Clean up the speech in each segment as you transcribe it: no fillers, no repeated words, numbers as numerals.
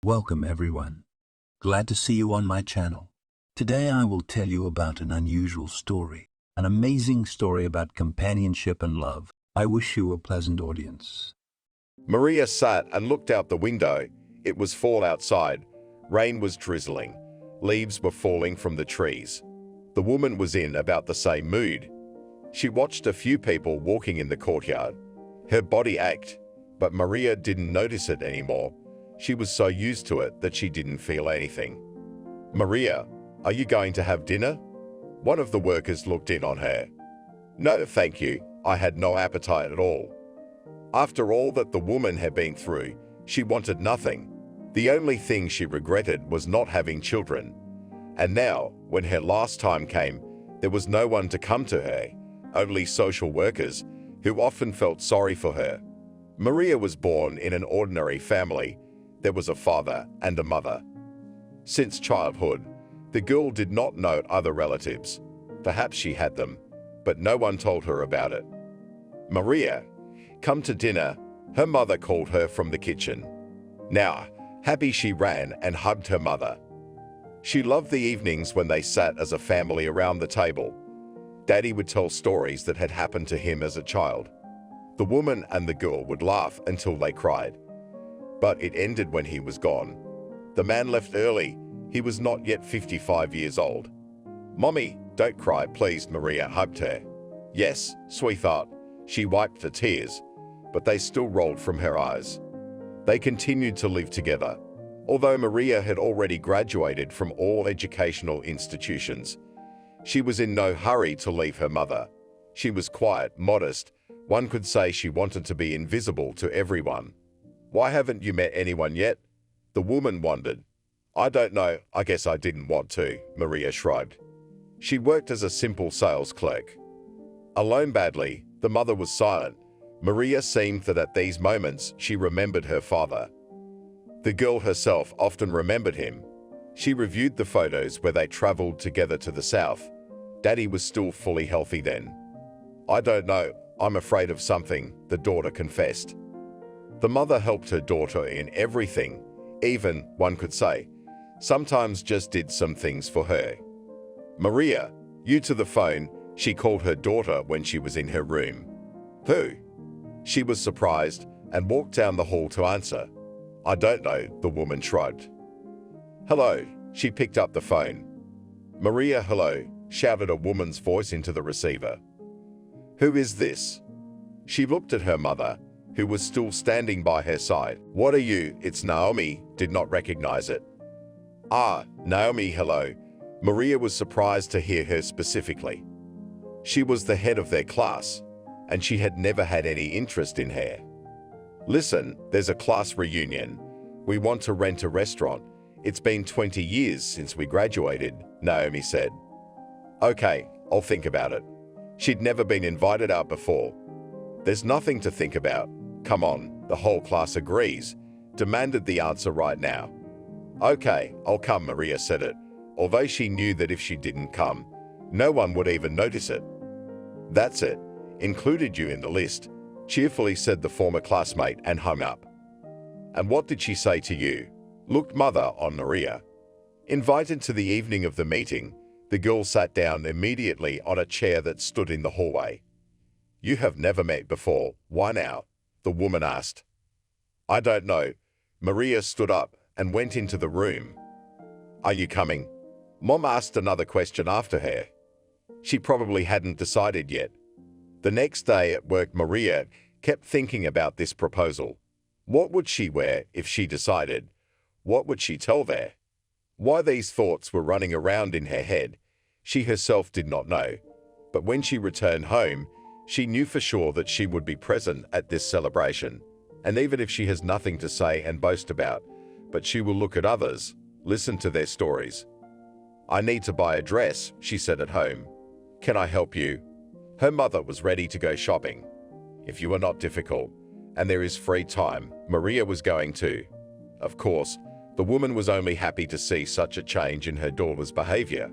Welcome everyone. Glad to see you on my channel. Today I will tell you about an unusual story, an amazing story about companionship and love. I wish you a pleasant audience. Maria sat and looked out the window. It was fall outside. Rain was drizzling. Leaves were falling from the trees. The woman was in about the same mood. She watched a few people walking in the courtyard. Her body ached, but Maria didn't notice it anymore. She was so used to it that she didn't feel anything. "Maria, are you going to have dinner?" One of the workers looked in on her. "No, thank you. I had no appetite at all." After all that the woman had been through, she wanted nothing. The only thing she regretted was not having children. And now, when her last time came, there was no one to come to her, only social workers, who often felt sorry for her. Maria was born in an ordinary family. There was a father and a mother. Since childhood, the girl did not know other relatives. Perhaps she had them, but no one told her about it. "Maria, come to dinner," her mother called her from the kitchen. Now, happy, she ran and hugged her mother. She loved the evenings when they sat as a family around the table. Daddy would tell stories that had happened to him as a child. The woman and the girl would laugh until they cried. But it ended when he was gone. The man left early. He was not yet 55 years old. "Mommy, don't cry, please," Maria hugged her. "Yes, sweetheart." She wiped the tears, but they still rolled from her eyes. They continued to live together. Although Maria had already graduated from all educational institutions, she was in no hurry to leave her mother. She was quiet, modest. One could say she wanted to be invisible to everyone. "Why haven't you met anyone yet?" the woman wondered. "I don't know, I guess I didn't want to," Maria shrugged. She worked as a simple sales clerk. Alone badly, the mother was silent. Maria seemed that at these moments she remembered her father. The girl herself often remembered him. She reviewed the photos where they traveled together to the south. Daddy was still fully healthy then. "I don't know, I'm afraid of something," the daughter confessed. The mother helped her daughter in everything, even, one could say, sometimes just did some things for her. "Maria, you to the phone," she called her daughter when she was in her room. "Who?" She was surprised and walked down the hall to answer. "I don't know," the woman shrugged. "Hello," she picked up the phone. "Maria, hello," shouted a woman's voice into the receiver. "Who is this?" She looked at her mother, who was still standing by her side. "What are you?" "It's Naomi," did not recognize it. "Ah, Naomi, hello." Maria was surprised to hear her specifically. She was the head of their class, and she had never had any interest in her. "Listen, there's a class reunion. We want to rent a restaurant. It's been 20 years since we graduated," Naomi said. "Okay, I'll think about it." She'd never been invited out before. "There's nothing to think about. Come on, the whole class agrees," demanded the answer right now. "Okay, I'll come," Maria said it, although she knew that if she didn't come, no one would even notice it. "That's it. Included you in the list," cheerfully said the former classmate and hung up. "And what did she say to you?" looked mother on Maria. Invited to the evening of the meeting, the girl sat down immediately on a chair that stood in the hallway. "You have never met before. Why now?" the woman asked. "I don't know." Maria stood up and went into the room. "Are you coming?" Mom asked another question after her. She probably hadn't decided yet. The next day at work, Maria kept thinking about this proposal. What would she wear if she decided? What would she tell there? Why these thoughts were running around in her head, she herself did not know. But when she returned home, she knew for sure that she would be present at this celebration. And even if she has nothing to say and boast about, but she will look at others, listen to their stories. "I need to buy a dress," she said at home. "Can I help you?" Her mother was ready to go shopping. If you are not difficult, and there is free time, Maria was going to. Of course, the woman was only happy to see such a change in her daughter's behavior.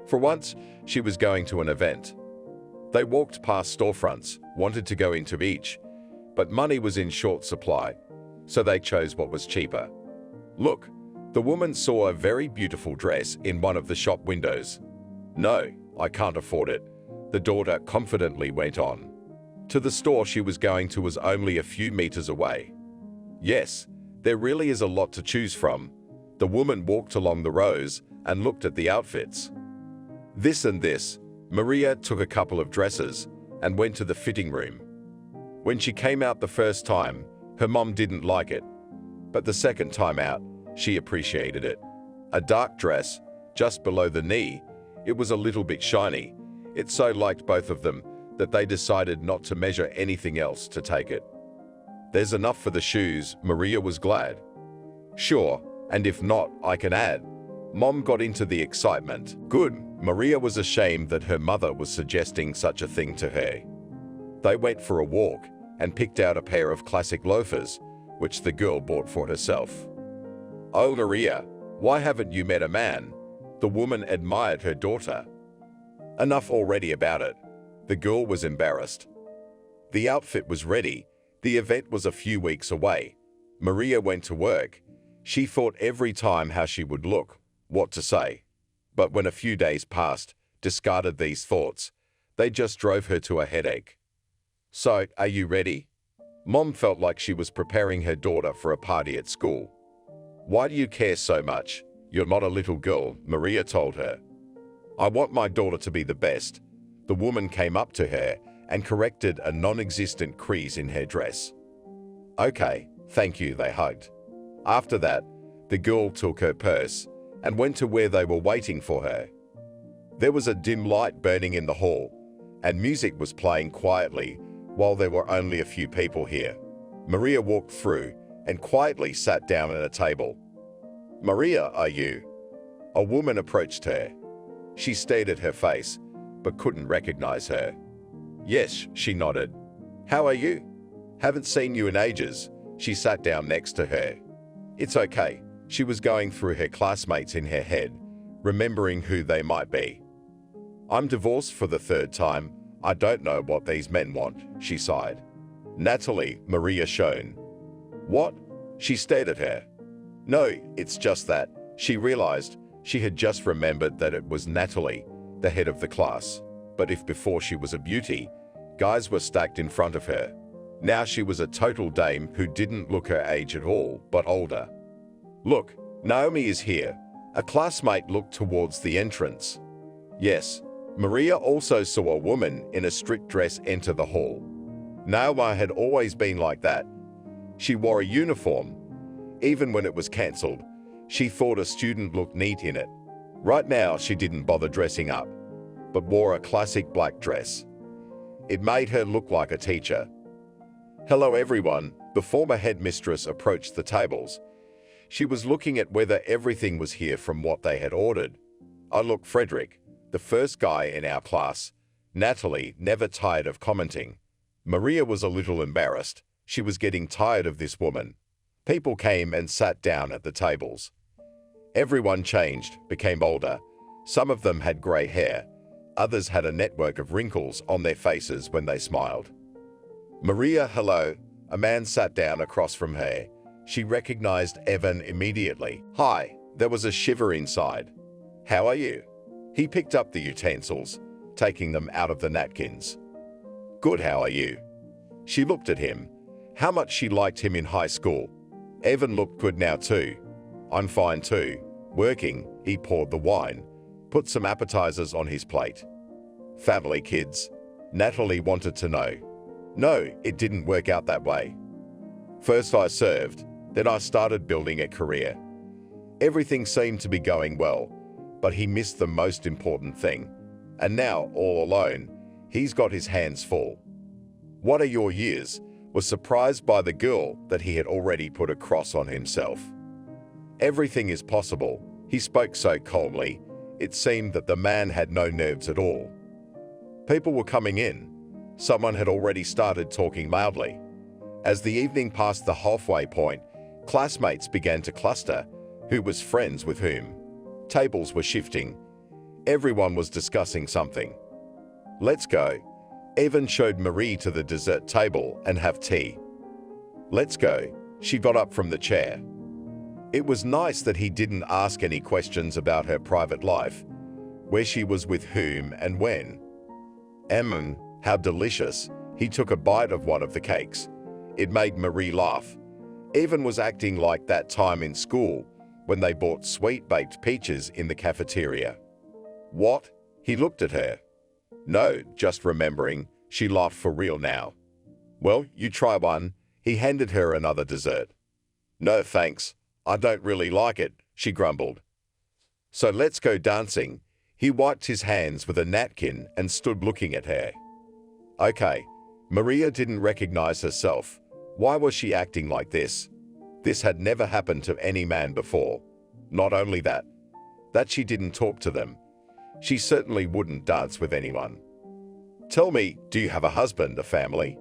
For once, she was going to an event. They walked past storefronts, wanted to go into each, but money was in short supply, so they chose what was cheaper. "Look," The woman saw a very beautiful dress in one of the shop windows. "No, I can't afford it," the daughter confidently went on. To the store she was going to was only a few meters away. Yes, there really is a lot to choose from. The woman walked along the rows and looked at the outfits. This and this, Maria took a couple of dresses and went to the fitting room. When she came out the first time, her mom didn't like it. But the second time out, she appreciated it. A dark dress, just below the knee, it was a little bit shiny. It so liked both of them that they decided not to measure anything else to take it. There's enough for the shoes, Maria was glad. Sure, and if not, I can add. Mom got into the excitement. Good, Maria was ashamed that her mother was suggesting such a thing to her. They went for a walk and picked out a pair of classic loafers, which the girl bought for herself. "Oh, Maria, why haven't you met a man?" The woman admired her daughter. Enough already about it. The girl was embarrassed. The outfit was ready. The event was a few weeks away. Maria went to work. She thought every time how she would look, what to say. But when a few days passed, discarded these thoughts. They just drove her to a headache. "So, are you ready?" Mom felt like she was preparing her daughter for a party at school. "Why do you care so much? You're not a little girl," Maria told her. "I want my daughter to be the best." The woman came up to her and corrected a non-existent crease in her dress. "Okay, thank you," they hugged. After that, the girl took her purse and went to where they were waiting for her. There was a dim light burning in the hall, and music was playing quietly while there were only a few people here. Maria walked through and quietly sat down at a table. "Maria, are you?" A woman approached her. She stared at her face, but couldn't recognize her. "Yes," she nodded. "How are you? Haven't seen you in ages." She sat down next to her. "It's okay." She was going through her classmates in her head, remembering who they might be. "I'm divorced for the third time. I don't know what these men want," she sighed. "Natalie," Maria shone. "What?" She stared at her. "No, it's just that." She realized she had just remembered that it was Natalie, the head of the class. But if before she was a beauty, guys were stacked in front of her. Now she was a total dame who didn't look her age at all, but older. "Look, Naomi is here." A classmate looked towards the entrance. Yes, Maria also saw a woman in a strict dress enter the hall. Naomi had always been like that. She wore a uniform. Even when it was cancelled, she thought a student looked neat in it. Right now, she didn't bother dressing up, but wore a classic black dress. It made her look like a teacher. "Hello everyone," the former headmistress approached the tables. She was looking at whether everything was here from what they had ordered. "Oh look, Frederick, the first guy in our class." Natalie, never tired of commenting. Maria was a little embarrassed. She was getting tired of this woman. People came and sat down at the tables. Everyone changed, became older. Some of them had grey hair. Others had a network of wrinkles on their faces when they smiled. "Maria, hello." A man sat down across from her. She recognized Evan immediately. "Hi." There was a shiver inside. "How are you?" He picked up the utensils, taking them out of the napkins. "Good, how are you?" She looked at him. How much she liked him in high school. Evan looked good now too. "I'm fine too. Working." He poured the wine, put some appetizers on his plate. "Family, kids?" Natalie wanted to know. "No, it didn't work out that way. First I served, then I started building a career." Everything seemed to be going well, but he missed the most important thing. And now, all alone, he's got his hands full. "What are your years?" Was surprised by the girl that he had already put a cross on himself. "Everything is possible." He spoke so calmly, it seemed that the man had no nerves at all. People were coming in. Someone had already started talking loudly. As the evening passed the halfway point, classmates began to cluster, who was friends with whom. Tables were shifting. Everyone was discussing something. "Let's go." Evan showed Marie to the dessert table and have tea. "Let's go." She got up from the chair. It was nice that he didn't ask any questions about her private life, where she was with whom and when. How delicious. He took a bite of one of the cakes. It made Marie laugh. Evan was acting like that time in school when they bought sweet-baked peaches in the cafeteria. What? He looked at her. No, just remembering. She laughed for real now. Well, you try one. He handed her another dessert. No, thanks. I don't really like it, she grumbled. So let's go dancing. He wiped his hands with a napkin and stood looking at her. Okay. Maria didn't recognize herself. Why was she acting like this? This had never happened to any man before. Not only that she didn't talk to them. She certainly wouldn't dance with anyone. Tell me, do you have a husband, a family?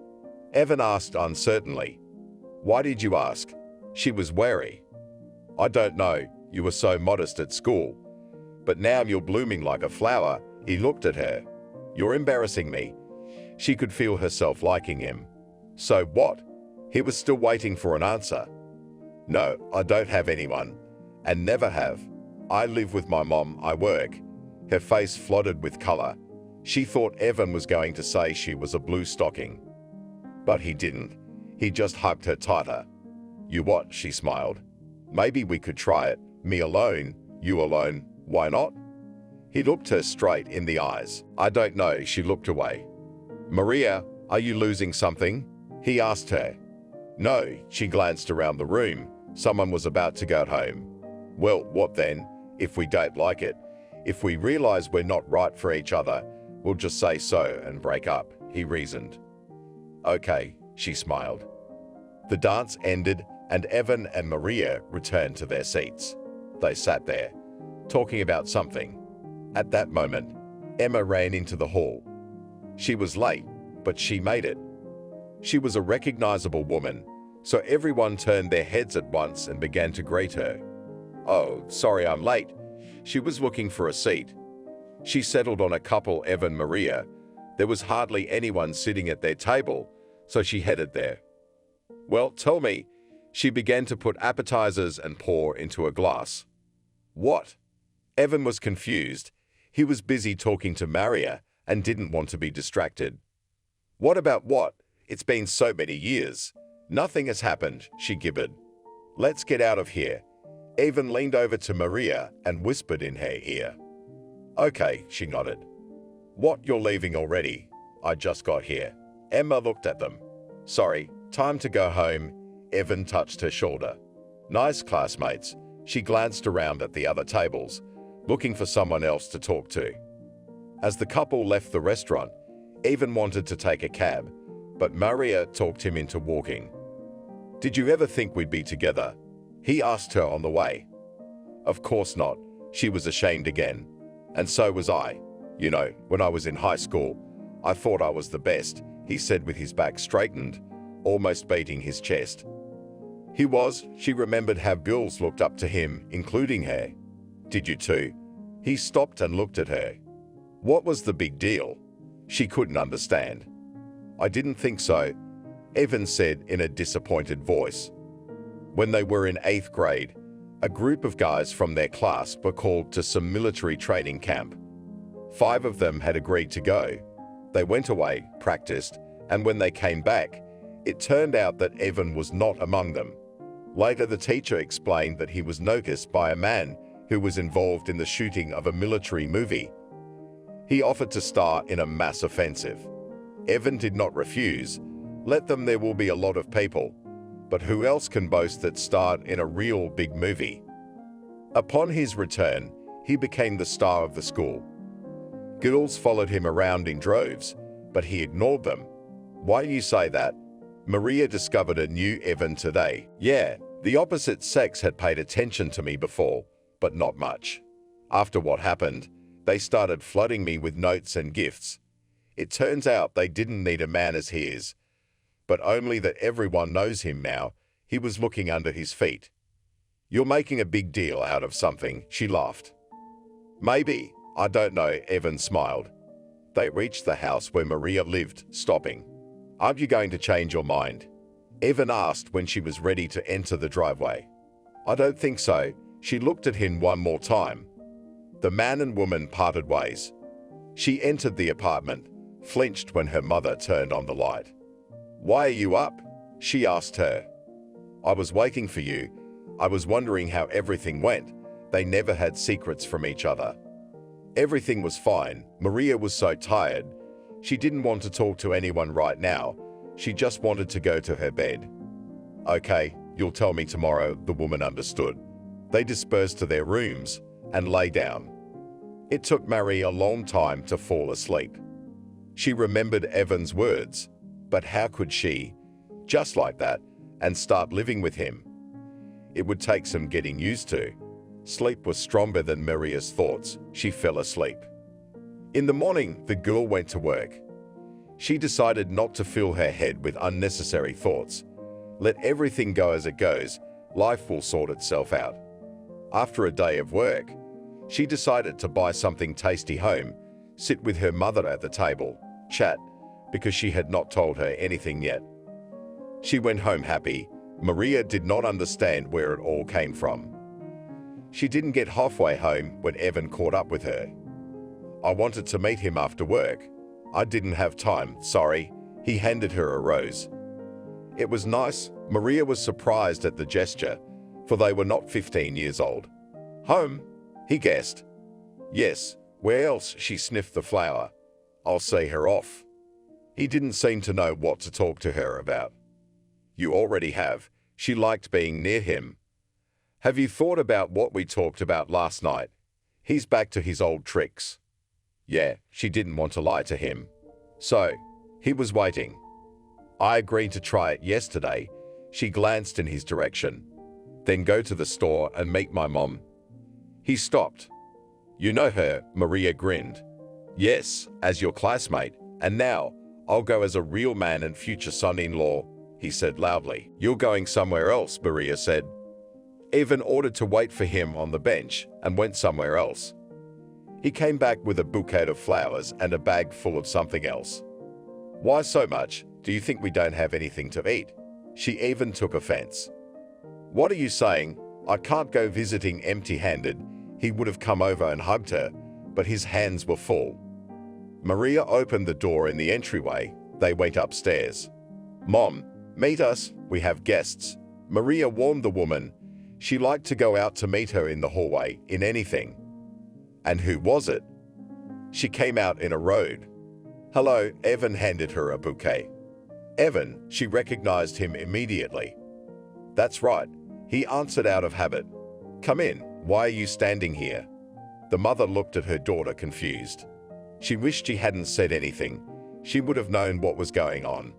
Evan asked uncertainly. Why did you ask? She was wary. I don't know, you were so modest at school. But now you're blooming like a flower. He looked at her. You're embarrassing me. She could feel herself liking him. So what? He was still waiting for an answer. No, I don't have anyone. And never have. I live with my mom, I work. Her face flooded with color. She thought Evan was going to say she was a blue stocking. But he didn't. He just hugged her tighter. You what? She smiled. Maybe we could try it. Me alone, you alone. Why not? He looked her straight in the eyes. I don't know. She looked away. Maria, are you losing something? He asked her. No, she glanced around the room. Someone was about to go home. Well, what then? If we don't like it, if we realize we're not right for each other, we'll just say so and break up, he reasoned. Okay, she smiled. The dance ended and Evan and Maria returned to their seats. They sat there, talking about something. At that moment, Emma ran into the hall. She was late, but she made it. She was a recognizable woman, so everyone turned their heads at once and began to greet her. Oh, sorry I'm late. She was looking for a seat. She settled on a couple, Evan Maria. There was hardly anyone sitting at their table, so she headed there. Well, tell me. She began to put appetizers and pour into a glass. What? Evan was confused. He was busy talking to Maria and didn't want to be distracted. What about what? It's been so many years. Nothing has happened, she gibbered. Let's get out of here. Evan leaned over to Maria and whispered in her ear. Okay, she nodded. What, you're leaving already? I just got here. Emma looked at them. Sorry, time to go home. Evan touched her shoulder. Nice classmates. She glanced around at the other tables, looking for someone else to talk to. As the couple left the restaurant, Evan wanted to take a cab, but Maria talked him into walking. Did you ever think we'd be together? He asked her on the way. Of course not. She was ashamed again. And so was I. You know, when I was in high school, I thought I was the best, he said with his back straightened, almost beating his chest. He was. She remembered how girls looked up to him, including her. Did you too? He stopped and looked at her. What was the big deal? She couldn't understand. I didn't think so, Evan said in a disappointed voice. When they were in 8th grade, a group of guys from their class were called to some military training camp. 5 of them had agreed to go. They went away, practiced, and when they came back, it turned out that Evan was not among them. Later, the teacher explained that he was noticed by a man who was involved in the shooting of a military movie. He offered to star in a mass offensive. Evan did not refuse. Let them, there will be a lot of people. But who else can boast that starred in a real big movie? Upon his return, he became the star of the school. Girls followed him around in droves, but he ignored them. Why do you say that? Maria discovered a new Evan today. Yeah, the opposite sex had paid attention to me before, but not much. After what happened, they started flooding me with notes and gifts. It turns out they didn't need a man as he is, but only that everyone knows him now. He was looking under his feet. You're making a big deal out of something, she laughed. Maybe, I don't know, Evan smiled. They reached the house where Maria lived, stopping. Aren't you going to change your mind? Evan asked when she was ready to enter the driveway. I don't think so. She looked at him one more time. The man and woman parted ways. She entered the apartment, flinched when her mother turned on the light. "Why are you up?" she asked her. "I was waiting for you. I was wondering how everything went." They never had secrets from each other. Everything was fine. Maria was so tired. She didn't want to talk to anyone right now. She just wanted to go to her bed. "Okay, you'll tell me tomorrow," the woman understood. They dispersed to their rooms and lay down. It took Maria a long time to fall asleep. She remembered Evan's words, but how could she, just like that, and start living with him? It would take some getting used to. Sleep was stronger than Maria's thoughts. She fell asleep. In the morning, the girl went to work. She decided not to fill her head with unnecessary thoughts. Let everything go as it goes. Life will sort itself out. After a day of work, she decided to buy something tasty home, sit with her mother at the table, chat, because she had not told her anything yet. She went home happy. Maria did not understand where it all came from. She didn't get halfway home when Evan caught up with her. "I wanted to meet him after work. I didn't have time, sorry." He handed her a rose. It was nice. Maria was surprised at the gesture, for they were not 15 years old. "Home?" he guessed. "Yes, where else?" She sniffed the flower. "I'll see her off." He didn't seem to know what to talk to her about. "You already have." She liked being near him. "Have you thought about what we talked about last night? He's back to his old tricks." Yeah, she didn't want to lie to him. So, he was waiting. "I agreed to try it yesterday." She glanced in his direction. "Then go to the store and meet my mom." He stopped. "You know her?" Maria grinned. "Yes, as your classmate. And now, I'll go as a real man and future son-in-law," he said loudly. "You're going somewhere else," Maria said. Evan ordered to wait for him on the bench and went somewhere else. He came back with a bouquet of flowers and a bag full of something else. "Why so much? Do you think we don't have anything to eat?" She even took offense. "What are you saying? I can't go visiting empty-handed." He would have come over and hugged her, but his hands were full. Maria opened the door in the entryway. They went upstairs. "Mom, meet us. We have guests." Maria warned the woman. She liked to go out to meet her in the hallway, in anything. And who was it? She came out in a road. "Hello," Evan handed her a bouquet. "Evan," she recognized him immediately. "That's right," he answered out of habit. "Come in. Why are you standing here?" The mother looked at her daughter confused. She wished she hadn't said anything. She would have known what was going on.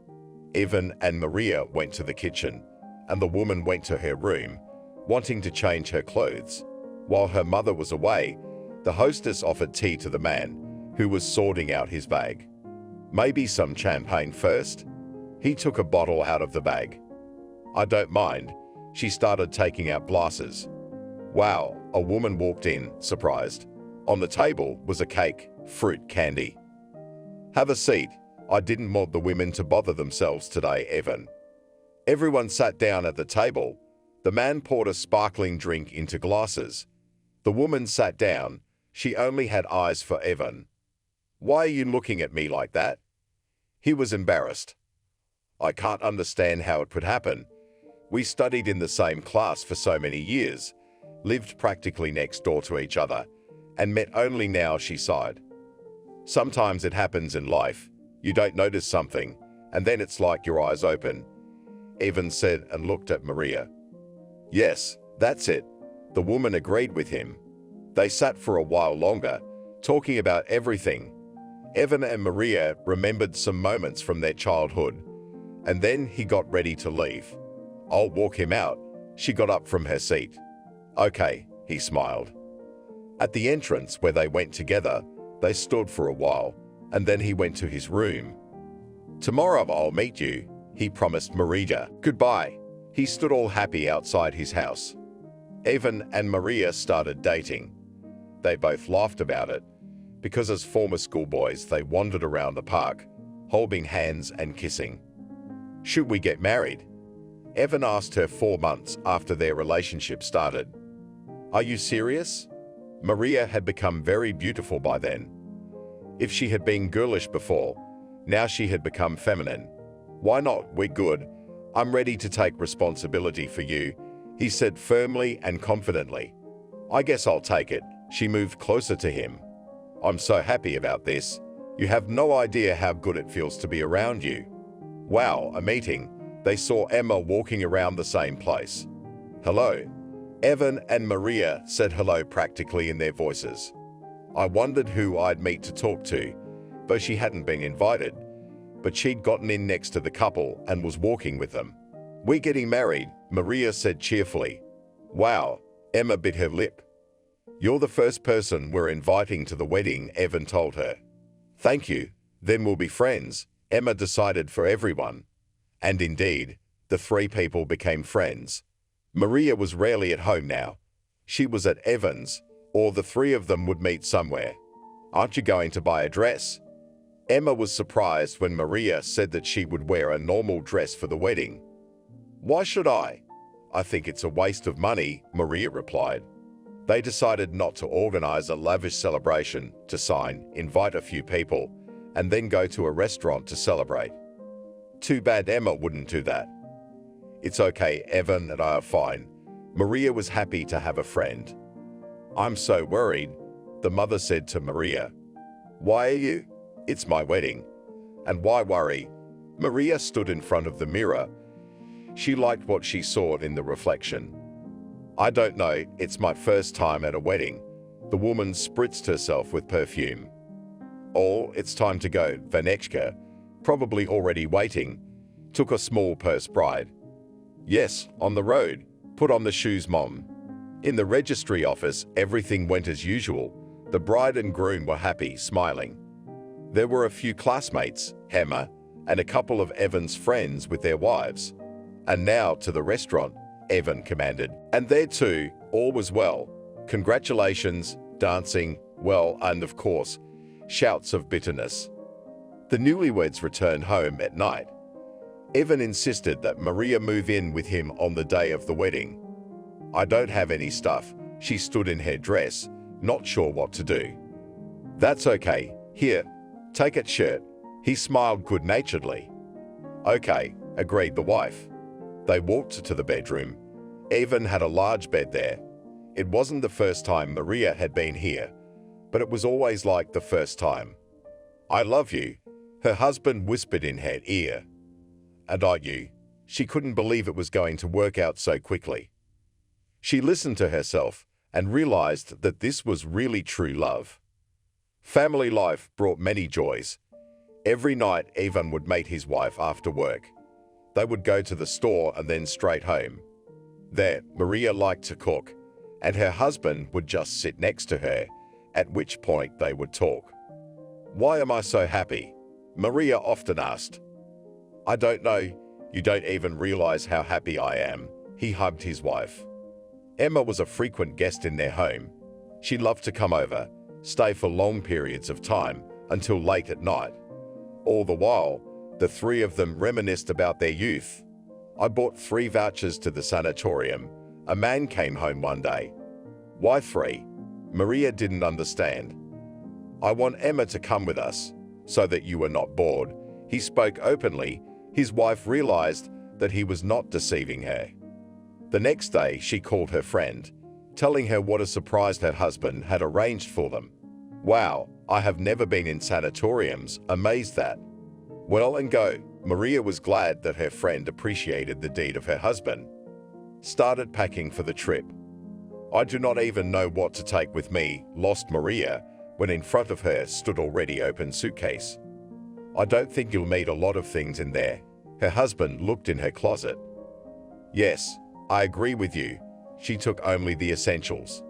Evan and Maria went to the kitchen, and the woman went to her room, wanting to change her clothes. While her mother was away, the hostess offered tea to the man, who was sorting out his bag. "Maybe some champagne first?" He took a bottle out of the bag. "I don't mind." She started taking out glasses. Wow, a woman walked in, surprised. On the table was a cake, fruit candy. "Have a seat. I didn't want the women to bother themselves today, Evan." Everyone sat down at the table. The man poured a sparkling drink into glasses. The woman sat down. She only had eyes for Evan. "Why are you looking at me like that?" He was embarrassed. "I can't understand how it could happen. We studied in the same class for so many years, lived practically next door to each other, and met only now," she sighed. "Sometimes it happens in life. You don't notice something, and then it's like your eyes open," Evan said and looked at Maria. "Yes, that's it." The woman agreed with him. They sat for a while longer, talking about everything. Evan and Maria remembered some moments from their childhood, and then he got ready to leave. "I'll walk him out." She got up from her seat. "Okay," he smiled. At the entrance where they went together, they stood for a while, and then he went to his room. "Tomorrow I'll meet you," he promised Maria. "Goodbye." He stood all happy outside his house. Evan and Maria started dating. They both laughed about it, because as former schoolboys they wandered around the park, holding hands and kissing. "Should we get married?" Evan asked her 4 months after their relationship started. Are you serious? Maria had become very beautiful by then. If she had been girlish before, now she had become feminine. Why not? We're good. I'm ready to take responsibility for you, he said firmly and confidently. I guess I'll take it. She moved closer to him. I'm so happy about this. You have no idea how good it feels to be around you. Wow, a meeting. They saw Emma walking around the same place. Hello. Evan and Maria said hello practically in their voices. I wondered who I'd meet to talk to, but she hadn't been invited. But she'd gotten in next to the couple and was walking with them. We're getting married, Maria said cheerfully. Wow, Emma bit her lip. You're the first person we're inviting to the wedding, Evan told her. Thank you, then we'll be friends, Emma decided for everyone. And indeed, the 3 people became friends. Maria was rarely at home now. She was at Evan's, or the 3 of them would meet somewhere. Aren't you going to buy a dress? Emma was surprised when Maria said that she would wear a normal dress for the wedding. Why should I? I think it's a waste of money, Maria replied. They decided not to organize a lavish celebration, to sign, invite a few people, and then go to a restaurant to celebrate. Too bad Emma wouldn't do that. It's okay, Evan and I are fine. Maria was happy to have a friend. I'm so worried, the mother said to Maria. Why are you? It's my wedding. And why worry? Maria stood in front of the mirror. She liked what she saw in the reflection. I don't know, it's my first time at a wedding. The woman spritzed herself with perfume. Oh, it's time to go, Vanechka, probably already waiting, took a small purse bride. Yes, on the road. Put on the shoes, Mom. In the registry office, everything went as usual. The bride and groom were happy, smiling. There were a few classmates, Emma, and a couple of Evan's friends with their wives. And now to the restaurant, Evan commanded. And there too, all was well. Congratulations, dancing, well, and of course, shouts of bitterness. The newlyweds returned home at night. Evan insisted that Maria move in with him on the day of the wedding. I don't have any stuff. She stood in her dress, not sure what to do. That's okay. Here, take it shirt. He smiled good-naturedly. Okay, agreed the wife. They walked to the bedroom. Evan had a large bed there. It wasn't the first time Maria had been here, but it was always like the first time. I love you, her husband whispered in her ear. And I you. She couldn't believe it was going to work out so quickly. She listened to herself and realized that this was really true love. Family life brought many joys. Every night, Evan would meet his wife after work. They would go to the store and then straight home. There, Maria liked to cook, and her husband would just sit next to her, at which point they would talk. Why am I so happy? Maria often asked. I don't know. You don't even realize how happy I am, he hugged his wife. Emma was a frequent guest in their home. She loved to come over, stay for long periods of time, until late at night. All the while, the 3 of them reminisced about their youth. I bought 3 vouchers to the sanatorium. A man came home one day. Why 3? Maria didn't understand. I want Emma to come with us, so that you are not bored. He spoke openly. His wife realized that he was not deceiving her. The next day, she called her friend, telling her what a surprise her husband had arranged for them. Wow, I have never been in sanatoriums, amazed that. Well and go, Maria was glad that her friend appreciated the deed of her husband. Started packing for the trip. I do not even know what to take with me, lost Maria, when in front of her stood already open suitcase. I don't think you'll need a lot of things in there. Her husband looked in her closet. Yes, I agree with you. She took only the essentials.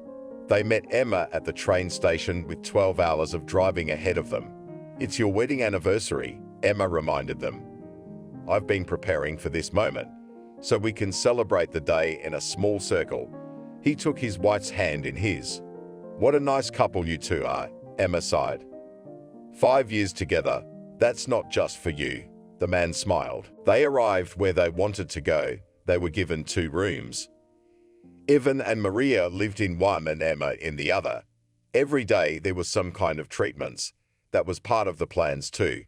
They met Emma at the train station with 12 hours of driving ahead of them. It's your wedding anniversary, Emma reminded them. I've been preparing for this moment, so we can celebrate the day in a small circle. He took his wife's hand in his. What a nice couple you two are, Emma sighed. 5 years together, that's not just for you, the man smiled. They arrived where they wanted to go, They were given 2 rooms. Evan and Maria lived in one and Emma in the other. Every day there was some kind of treatments. That was part of the plans too.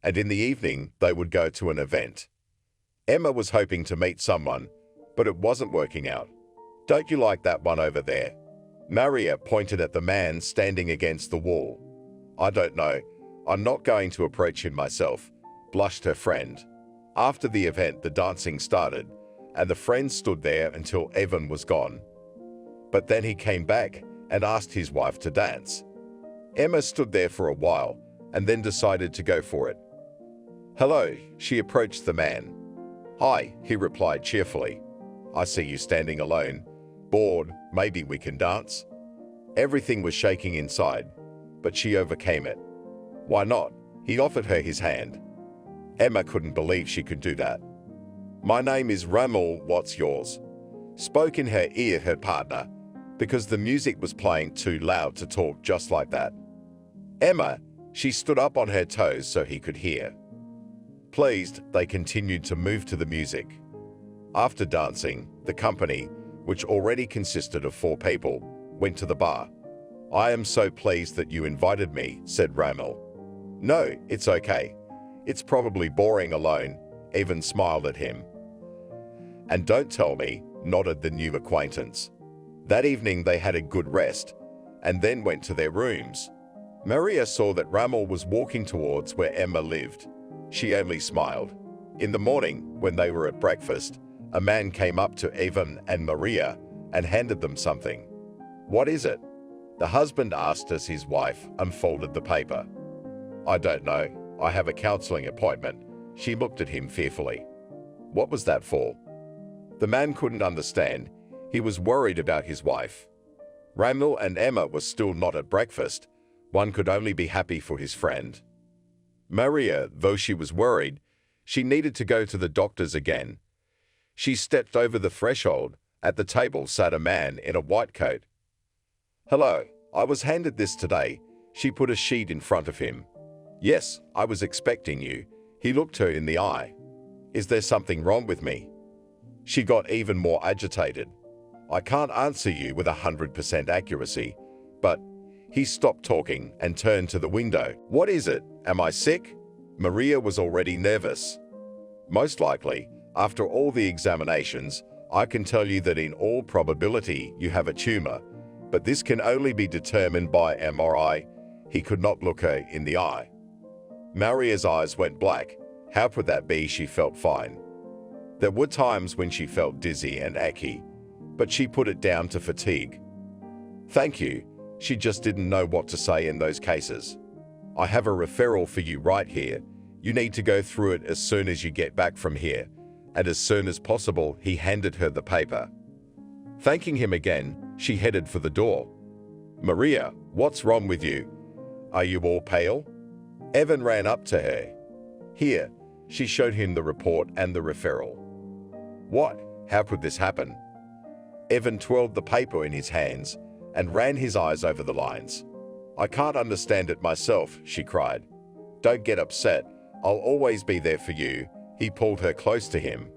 And in the evening they would go to an event. Emma was hoping to meet someone, but it wasn't working out. "Don't you like that one over there?" Maria pointed at the man standing against the wall. "I don't know. I'm not going to approach him myself," blushed her friend. After the event, the dancing started, and the friend stood there until Evan was gone. But then he came back and asked his wife to dance. Emma stood there for a while and then decided to go for it. "Hello," she approached the man. "Hi," he replied cheerfully. "I see you standing alone. Bored, maybe we can dance?" Everything was shaking inside, but she overcame it. "Why not?" He offered her his hand. Emma couldn't believe she could do that. "My name is Ramel, what's yours?" Spoke in her ear her partner, because the music was playing too loud to talk just like that. "Emma," she stood up on her toes so he could hear. Pleased, they continued to move to the music. After dancing, the company, which already consisted of 4 people, went to the bar. "I am so pleased that you invited me," said Ramel. "No, it's okay. It's probably boring alone," Evan smiled at him. "And don't tell me," nodded the new acquaintance. That evening they had a good rest, and then went to their rooms. Maria saw that Ramel was walking towards where Emma lived. She only smiled. In the morning, when they were at breakfast, a man came up to Evan and Maria and handed them something. "What is it?" the husband asked as his wife unfolded the paper. "I don't know. I have a counseling appointment." She looked at him fearfully. "What was that for?" The man couldn't understand. He was worried about his wife. Ramel and Emma were still not at breakfast. One could only be happy for his friend. Maria, though she was worried, she needed to go to the doctor's again. She stepped over the threshold. At the table sat a man in a white coat. "Hello, I was handed this today." She put a sheet in front of him. "Yes, I was expecting you." He looked her in the eye. "Is there something wrong with me?" She got even more agitated. "I can't answer you with 100% accuracy, but..." He stopped talking and turned to the window. "What is it? Am I sick?" Maria was already nervous. "Most likely. After all the examinations, I can tell you that in all probability you have a tumor, but this can only be determined by MRI." He could not look her in the eye. Maria's eyes went black. How could that be? She felt fine. There were times when she felt dizzy and achy, but she put it down to fatigue. "Thank you." She just didn't know what to say in those cases. "I have a referral for you right here. You need to go through it as soon as you get back from here." And as soon as possible, he handed her the paper. Thanking him again, she headed for the door. "Maria, what's wrong with you? Are you all pale?" Evan ran up to her. "Here." She showed him the report and the referral. "What? How could this happen?" Evan twirled the paper in his hands and ran his eyes over the lines. "I can't understand it myself," she cried. "Don't get upset. I'll always be there for you." He pulled her close to him.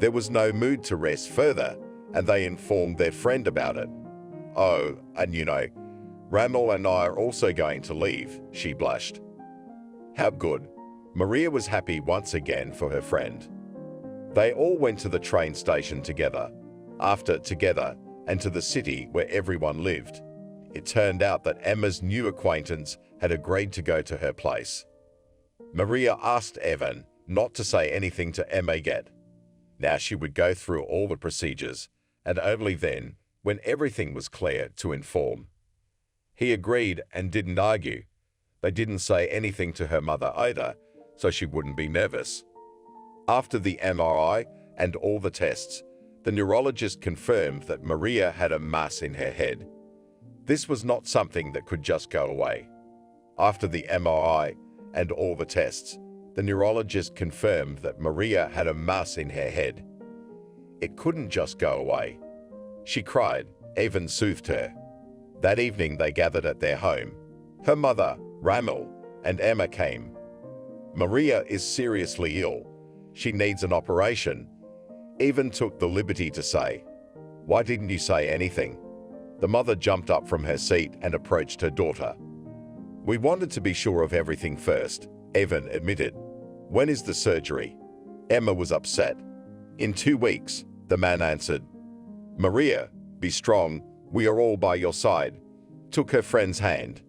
There was no mood to rest further, and they informed their friend about it. "Oh, and you know, Ramel and I are also going to leave," she blushed. "How good." Maria was happy once again for her friend. They all went to the train station together, after together, and to the city where everyone lived. It turned out that Emma's new acquaintance had agreed to go to her place. Maria asked Evan not to say anything to Emma yet. Now she would go through all the procedures, and only then, when everything was clear, to inform. He agreed and didn't argue. They didn't say anything to her mother either, so she wouldn't be nervous. After the MRI and all the tests, the neurologist confirmed that Maria had a mass in her head. This was not something that could just go away. After the MRI and all the tests, the neurologist confirmed that Maria had a mass in her head. It couldn't just go away. She cried. Evan soothed her. That evening they gathered at their home. Her mother, Ramel, and Emma came. Maria is seriously ill. She needs an operation. Evan took the liberty to say, "Why didn't you say anything?" The mother jumped up from her seat and approached her daughter. "We wanted to be sure of everything first," Evan admitted. "When is the surgery?" Emma was upset. "In 2 weeks," the man answered. "Maria, be strong, we are all by your side," took her friend's hand.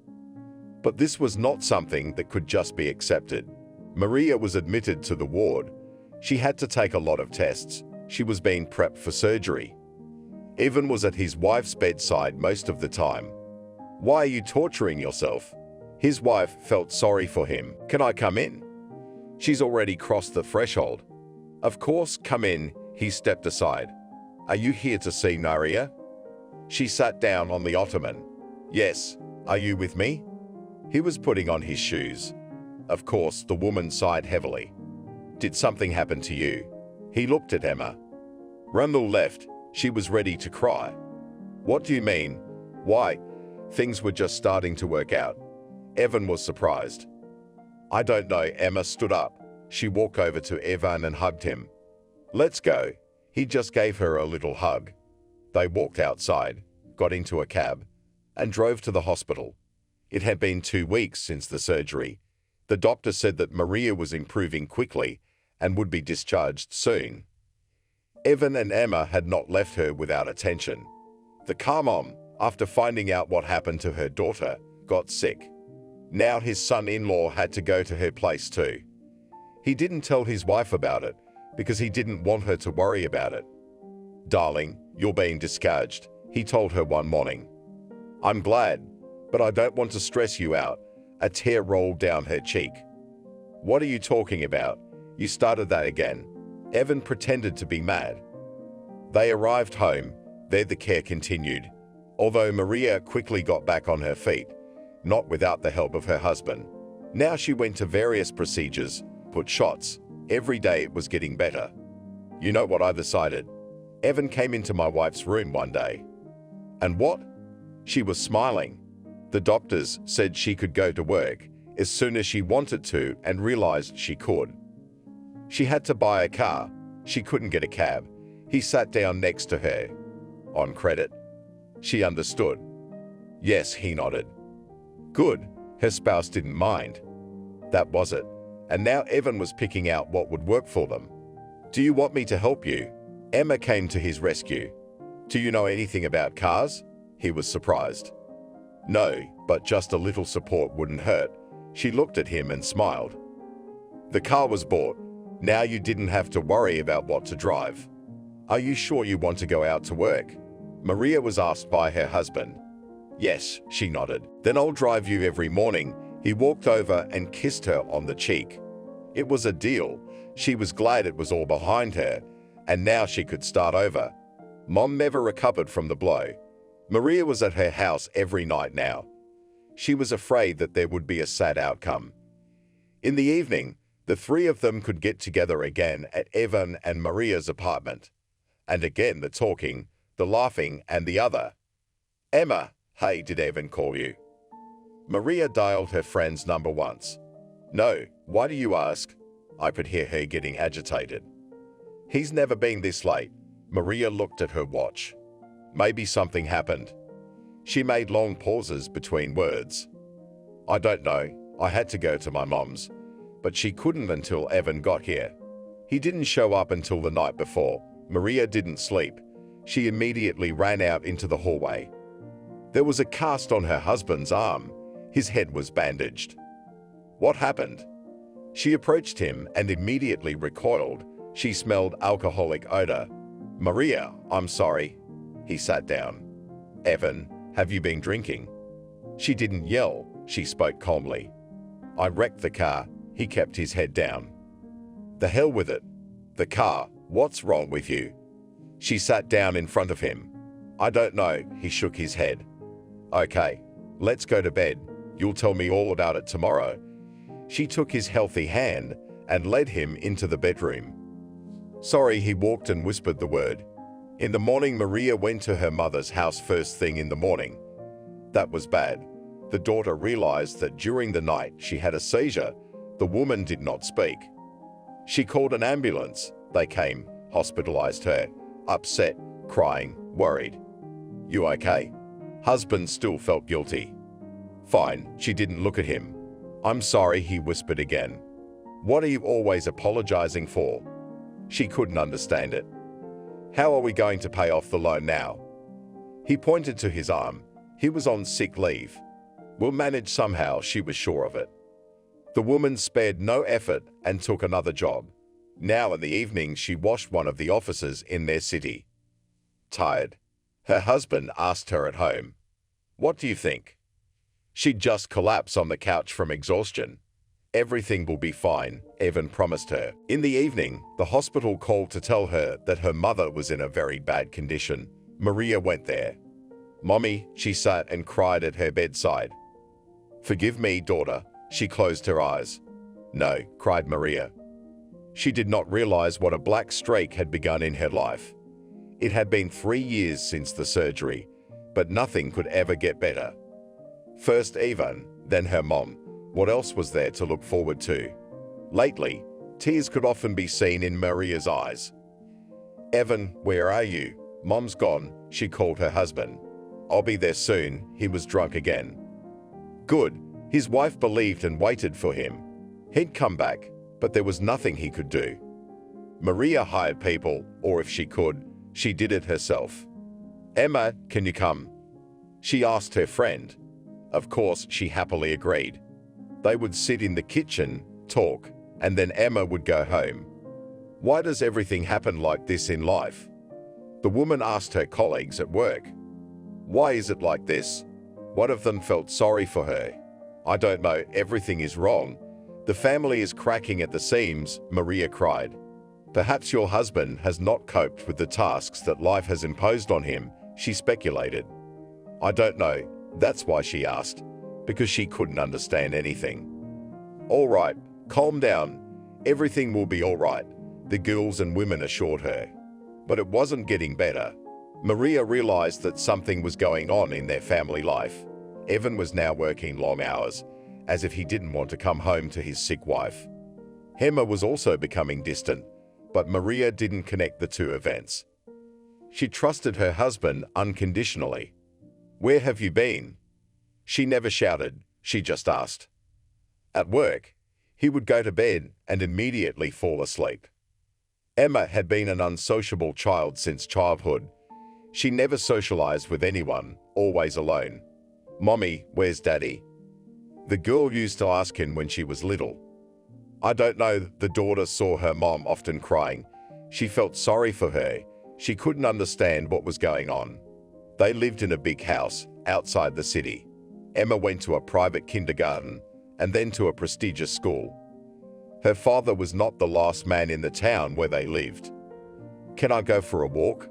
But this was not something that could just be accepted. Maria was admitted to the ward. She had to take a lot of tests. She was being prepped for surgery. Evan was at his wife's bedside most of the time. "Why are you torturing yourself?" His wife felt sorry for him. "Can I come in?" "She's already crossed the threshold." "Of course, come in." He stepped aside. "Are you here to see Maria?" She sat down on the ottoman. "Yes. Are you with me?" He was putting on his shoes. Of course, the woman sighed heavily. "Did something happen to you?" He looked at Emma. Randall left. She was ready to cry. "What do you mean?" "Why? Things were just starting to work out." Evan was surprised. "I don't know." Emma stood up. She walked over to Evan and hugged him. "Let's go." He just gave her a little hug. They walked outside, got into a cab, and drove to the hospital. It had been 2 weeks since the surgery. The doctor said that Maria was improving quickly and would be discharged soon. Evan and Emma had not left her without attention. The car mom, after finding out what happened to her daughter, got sick. Now his son-in-law had to go to her place too. He didn't tell his wife about it because he didn't want her to worry about it. "Darling, you're being discharged," he told her one morning. "I'm glad, but I don't want to stress you out." A tear rolled down her cheek. "What are you talking about? You started that again." Evan pretended to be mad. They arrived home. There the care continued. Although Maria quickly got back on her feet, not without the help of her husband. Now she went to various procedures, put shots. Every day it was getting better. You know what I decided? Evan came into my wife's room one day. "And what?" She was smiling. "The doctors said she could go to work as soon as she wanted to and realized she could. She had to buy a car. She couldn't get a cab. He sat down next to her. On credit." She understood. "Yes," he nodded. Good. Her spouse didn't mind. That was it. And now Evan was picking out what would work for them. "Do you want me to help you?" Emma came to his rescue. "Do you know anything about cars?" He was surprised. "No, but just a little support wouldn't hurt." She looked at him and smiled. The car was bought. Now you didn't have to worry about what to drive. "Are you sure you want to go out to work?" Maria was asked by her husband. "Yes," she nodded. "Then I'll drive you every morning." He walked over and kissed her on the cheek. It was a deal. She was glad it was all behind her, and now she could start over. Mom never recovered from the blow. Maria was at her house every night now. She was afraid that there would be a sad outcome. In the evening, the three of them could get together again at Evan and Maria's apartment. And again the talking, the laughing, and the other. "Emma, hey, did Evan call you?" Maria dialed her friend's number once. "No, why do you ask?" I could hear her getting agitated. "He's never been this late." Maria looked at her watch. "Maybe something happened." She made long pauses between words. "I don't know. I had to go to my mom's. But she couldn't until Evan got here. He didn't show up until the night before." Maria didn't sleep. She immediately ran out into the hallway. There was a cast on her husband's arm. His head was bandaged. "What happened?" She approached him and immediately recoiled. She smelled alcoholic odor. "Maria, I'm sorry." He sat down. "Evan, have you been drinking?" She didn't yell. She spoke calmly. "I wrecked the car." He kept his head down. "The hell with it. The car. What's wrong with you?" She sat down in front of him. "I don't know." He shook his head. "Okay, let's go to bed. You'll tell me all about it tomorrow." She took his healthy hand and led him into the bedroom. "Sorry," he walked and whispered the word. In the morning, Maria went to her mother's house first thing in the morning. That was bad. The daughter realized that during the night she had a seizure. The woman did not speak. She called an ambulance. They came. hospitalized her, upset, crying, worried. You okay? Husband still felt guilty. Fine, she didn't look at him. I'm sorry, he whispered again. What are you always apologizing for? She couldn't understand it. How are we going to pay off the loan now? He pointed to his arm. He was on sick leave. We'll manage somehow, she was sure of it. The woman spared no effort and took another job. Now in the evening, she washed one of the offices in their city. Tired, her husband asked her at home, "What do you think?" She'd just collapse on the couch from exhaustion. Everything will be fine, Evan promised her. In the evening, the hospital called to tell her that her mother was in a very bad condition. Maria went there. "Mommy," she sat and cried at her bedside. "Forgive me, daughter." She closed her eyes. "No," cried Maria. She did not realize what a black streak had begun in her life. It had been 3 years since the surgery, but nothing could ever get better. First Evan, then her mom. What else was there to look forward to? Lately, tears could often be seen in Maria's eyes. "Evan, where are you?" "Mom's gone," she called her husband. "I'll be there soon." He was drunk again. Good. His wife believed and waited for him. He'd come back, but there was nothing he could do. Maria hired people, or if she could, she did it herself. "Emma, can you come?" she asked her friend. Of course, she happily agreed. They would sit in the kitchen, talk, and then Emma would go home. Why does everything happen like this in life? The woman asked her colleagues at work. Why is it like this? One of them felt sorry for her. "I don't know, everything is wrong. The family is cracking at the seams," Maria cried. "Perhaps your husband has not coped with the tasks that life has imposed on him," she speculated. "I don't know." That's why she asked, because she couldn't understand anything. "All right, calm down. Everything will be all right," the girls and women assured her. But it wasn't getting better. Maria realized that something was going on in their family life. Evan was now working long hours, as if he didn't want to come home to his sick wife. Emma was also becoming distant, but Maria didn't connect the two events. She trusted her husband unconditionally. "Where have you been?" She never shouted, she just asked. At work, he would go to bed and immediately fall asleep. Emma had been an unsociable child since childhood. She never socialized with anyone, always alone. "Mommy, where's Daddy?" The girl used to ask him when she was little. "I don't know." The daughter saw her mom often crying. She felt sorry for her. She couldn't understand what was going on. They lived in a big house outside the city. Emma went to a private kindergarten and then to a prestigious school. Her father was not the last man in the town where they lived. "Can I go for a walk?"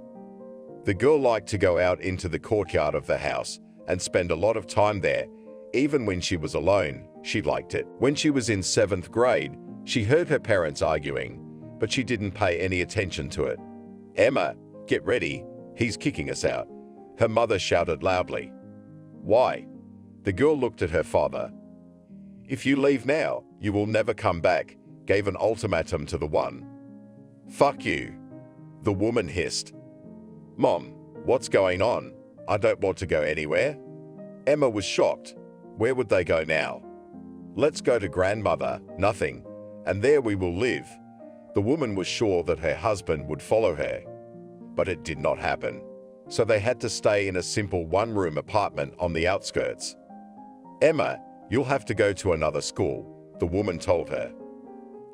The girl liked to go out into the courtyard of the house and spend a lot of time there. Even when she was alone, she liked it. When she was in 7th grade, she heard her parents arguing, but she didn't pay any attention to it. "Emma, get ready. He's kicking us out," her mother shouted loudly. "Why?" The girl looked at her father. "If you leave now, you will never come back," gave an ultimatum to the one. "Fuck you," the woman hissed. "Mom, what's going on? I don't want to go anywhere." Emma was shocked. Where would they go now? "Let's go to grandmother." "Nothing. And there we will live." The woman was sure that her husband would follow her. But it did not happen. So they had to stay in a simple one-room apartment on the outskirts. "Emma, you'll have to go to another school," the woman told her.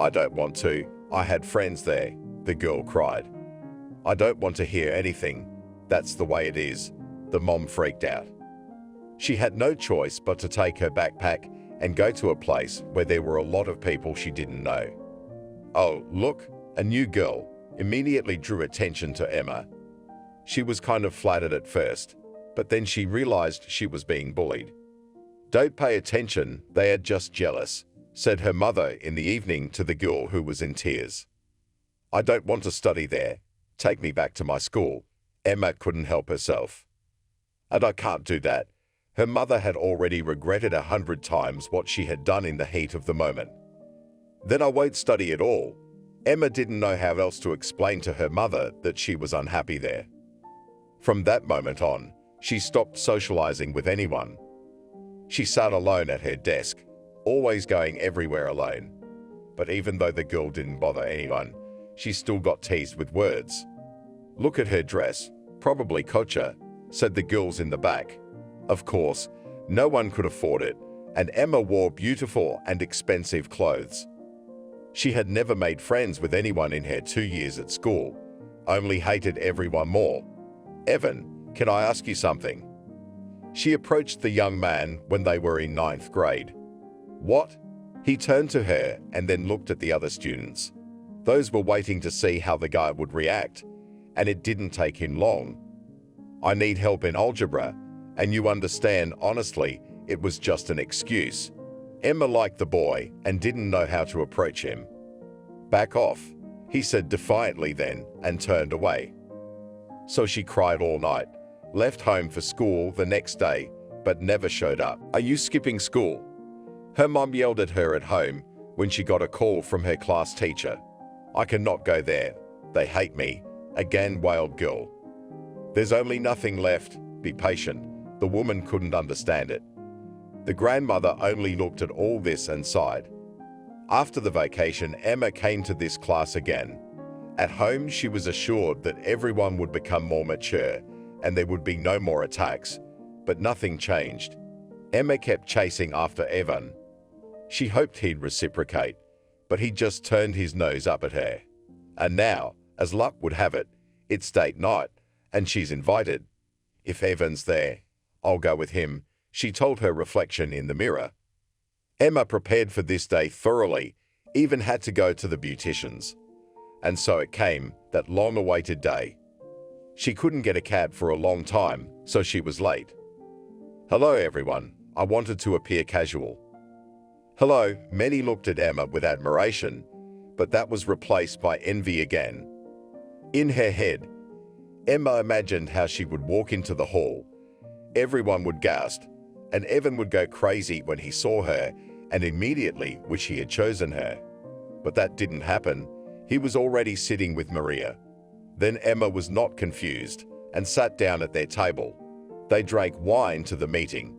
"I don't want to. I had friends there," the girl cried. "I don't want to hear anything. That's the way it is." The mom freaked out. She had no choice but to take her backpack and go to a place where there were a lot of people she didn't know. "Oh, look, a new girl," immediately drew attention to Emma. She was kind of flattered at first, but then she realized she was being bullied. "Don't pay attention, they are just jealous," said her mother in the evening to the girl who was in tears. "I don't want to study there. Take me back to my school." Emma couldn't help herself. "And I can't do that." Her mother had already regretted 100 times what she had done in the heat of the moment. "Then I won't study at all." Emma didn't know how else to explain to her mother that she was unhappy there. From that moment on, she stopped socializing with anyone. She sat alone at her desk, always going everywhere alone. But even though the girl didn't bother anyone, she still got teased with words. "Look at her dress, probably Cocha," said the girls in the back. Of course, no one could afford it, and Emma wore beautiful and expensive clothes. She had never made friends with anyone in her 2 years at school, only hated everyone more. "Evan, can I ask you something?" She approached the young man when they were in 9th grade. "What?" He turned to her and then looked at the other students. Those were waiting to see how the guy would react, and it didn't take him long. "I need help in algebra, and you understand, honestly, it was just an excuse." Emma liked the boy and didn't know how to approach him. "Back off," he said defiantly then and turned away. So she cried all night, left home for school the next day, but never showed up. "Are you skipping school?" Her mom yelled at her at home when she got a call from her class teacher. "I cannot go there. They hate me," again wailed girl. "There's only nothing left. Be patient." The woman couldn't understand it. The grandmother only looked at all this and sighed. After the vacation, Emma came to this class again. At home, she was assured that everyone would become more mature and there would be no more attacks, but nothing changed. Emma kept chasing after Evan. She hoped he'd reciprocate, but he just turned his nose up at her. And now, as luck would have it, it's date night, and she's invited. "If Evan's there, I'll go with him," she told her reflection in the mirror. Emma prepared for this day thoroughly, even had to go to the beautician's. And so it came, that long-awaited day. She couldn't get a cab for a long time, so she was late. "Hello, everyone. I wanted to appear casual." "Hello," many looked at Emma with admiration, but that was replaced by envy again. In her head, Emma imagined how she would walk into the hall. Everyone would gasp, and Evan would go crazy when he saw her and immediately wish he had chosen her. But that didn't happen. He was already sitting with Maria. Then Emma was not confused and sat down at their table. They drank wine to the meeting.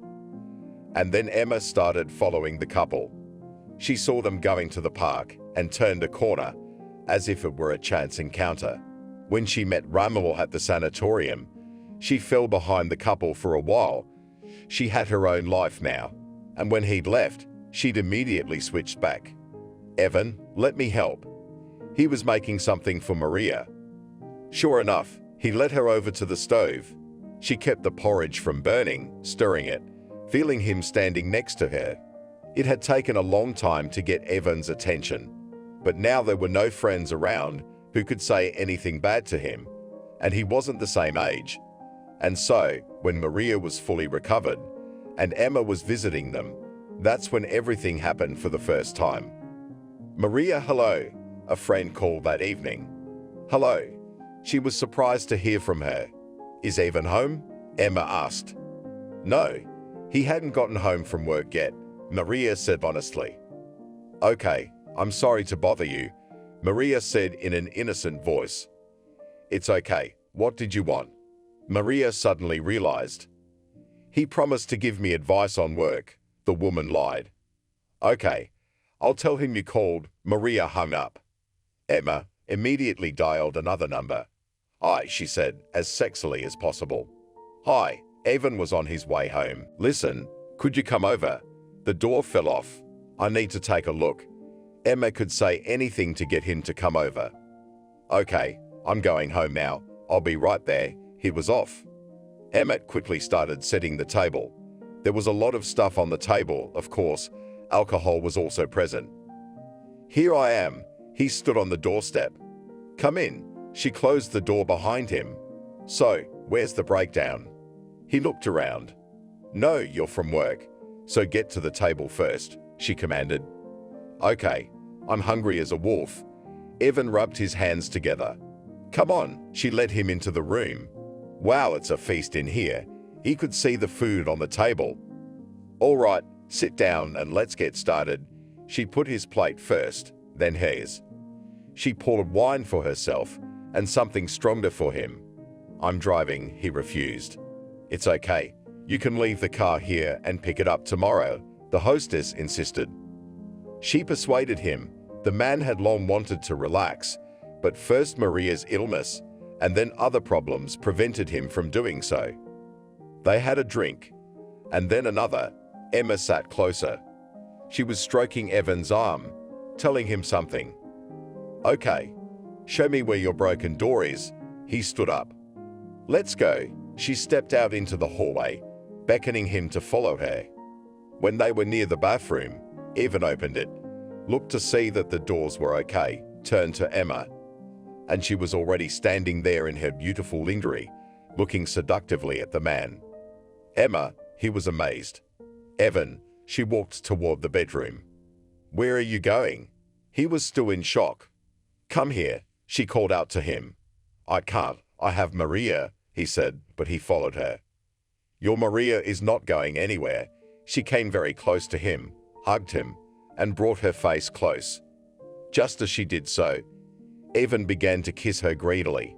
And then Emma started following the couple. She saw them going to the park and turned a corner, as if it were a chance encounter. When she met Ramil at the sanatorium, she fell behind the couple for a while. She had her own life now, and when he'd left, she'd immediately switched back. "Evan, let me help." He was making something for Maria. Sure enough, he led her over to the stove. She kept the porridge from burning, stirring it, feeling him standing next to her. It had taken a long time to get Evan's attention, but now there were no friends around who could say anything bad to him, and he wasn't the same age. And so, when Maria was fully recovered, and Emma was visiting them, that's when everything happened for the first time. "Maria, hello," a friend called that evening. "Hello." She was surprised to hear from her. "Is Evan home?" Emma asked. "No, he hadn't gotten home from work yet," Maria said honestly. "Okay, I'm sorry to bother you," Maria said in an innocent voice. "It's okay. What did you want?" Maria suddenly realized. "He promised to give me advice on work," the woman lied. "Okay, I'll tell him you called." Maria hung up. Emma immediately dialed another number. "Hi," she said, as sexily as possible. "Hi, Evan was on his way home. Listen, could you come over? The door fell off. I need to take a look." Emma could say anything to get him to come over. "Okay, I'm going home now. I'll be right there." He was off. Emma quickly started setting the table. There was a lot of stuff on the table, of course. Alcohol was also present. "Here I am." He stood on the doorstep. "Come in." She closed the door behind him. "So, where's the breakdown?" He looked around. "No, you're from work, so get to the table first," she commanded. "Okay, I'm hungry as a wolf." Evan rubbed his hands together. "Come on." She led him into the room. Wow, it's a feast in here. He could see the food on the table. "All right, sit down and let's get started." She put his plate first, then hers. She poured wine for herself and something stronger for him. "I'm driving," he refused. "It's okay. You can leave the car here and pick it up tomorrow," the hostess insisted. She persuaded him. The man had long wanted to relax, but first Maria's illness and then other problems prevented him from doing so. They had a drink, and then another. Emma sat closer. She was stroking Evan's arm, telling him something. "Okay, show me where your broken door is." He stood up. "Let's go." She stepped out into the hallway, beckoning him to follow her. When they were near the bathroom, Evan opened it, looked to see that the doors were okay, turned to Emma, and she was already standing there in her beautiful lingerie, looking seductively at the man. "Emma," he was amazed. "Evan," she walked toward the bedroom. "Where are you going?" He was still in shock. "Come here," she called out to him. "I can't. I have Maria," he said, but he followed her. "Your Maria is not going anywhere." She came very close to him, hugged him, and brought her face close. Just as she did so, Evan began to kiss her greedily.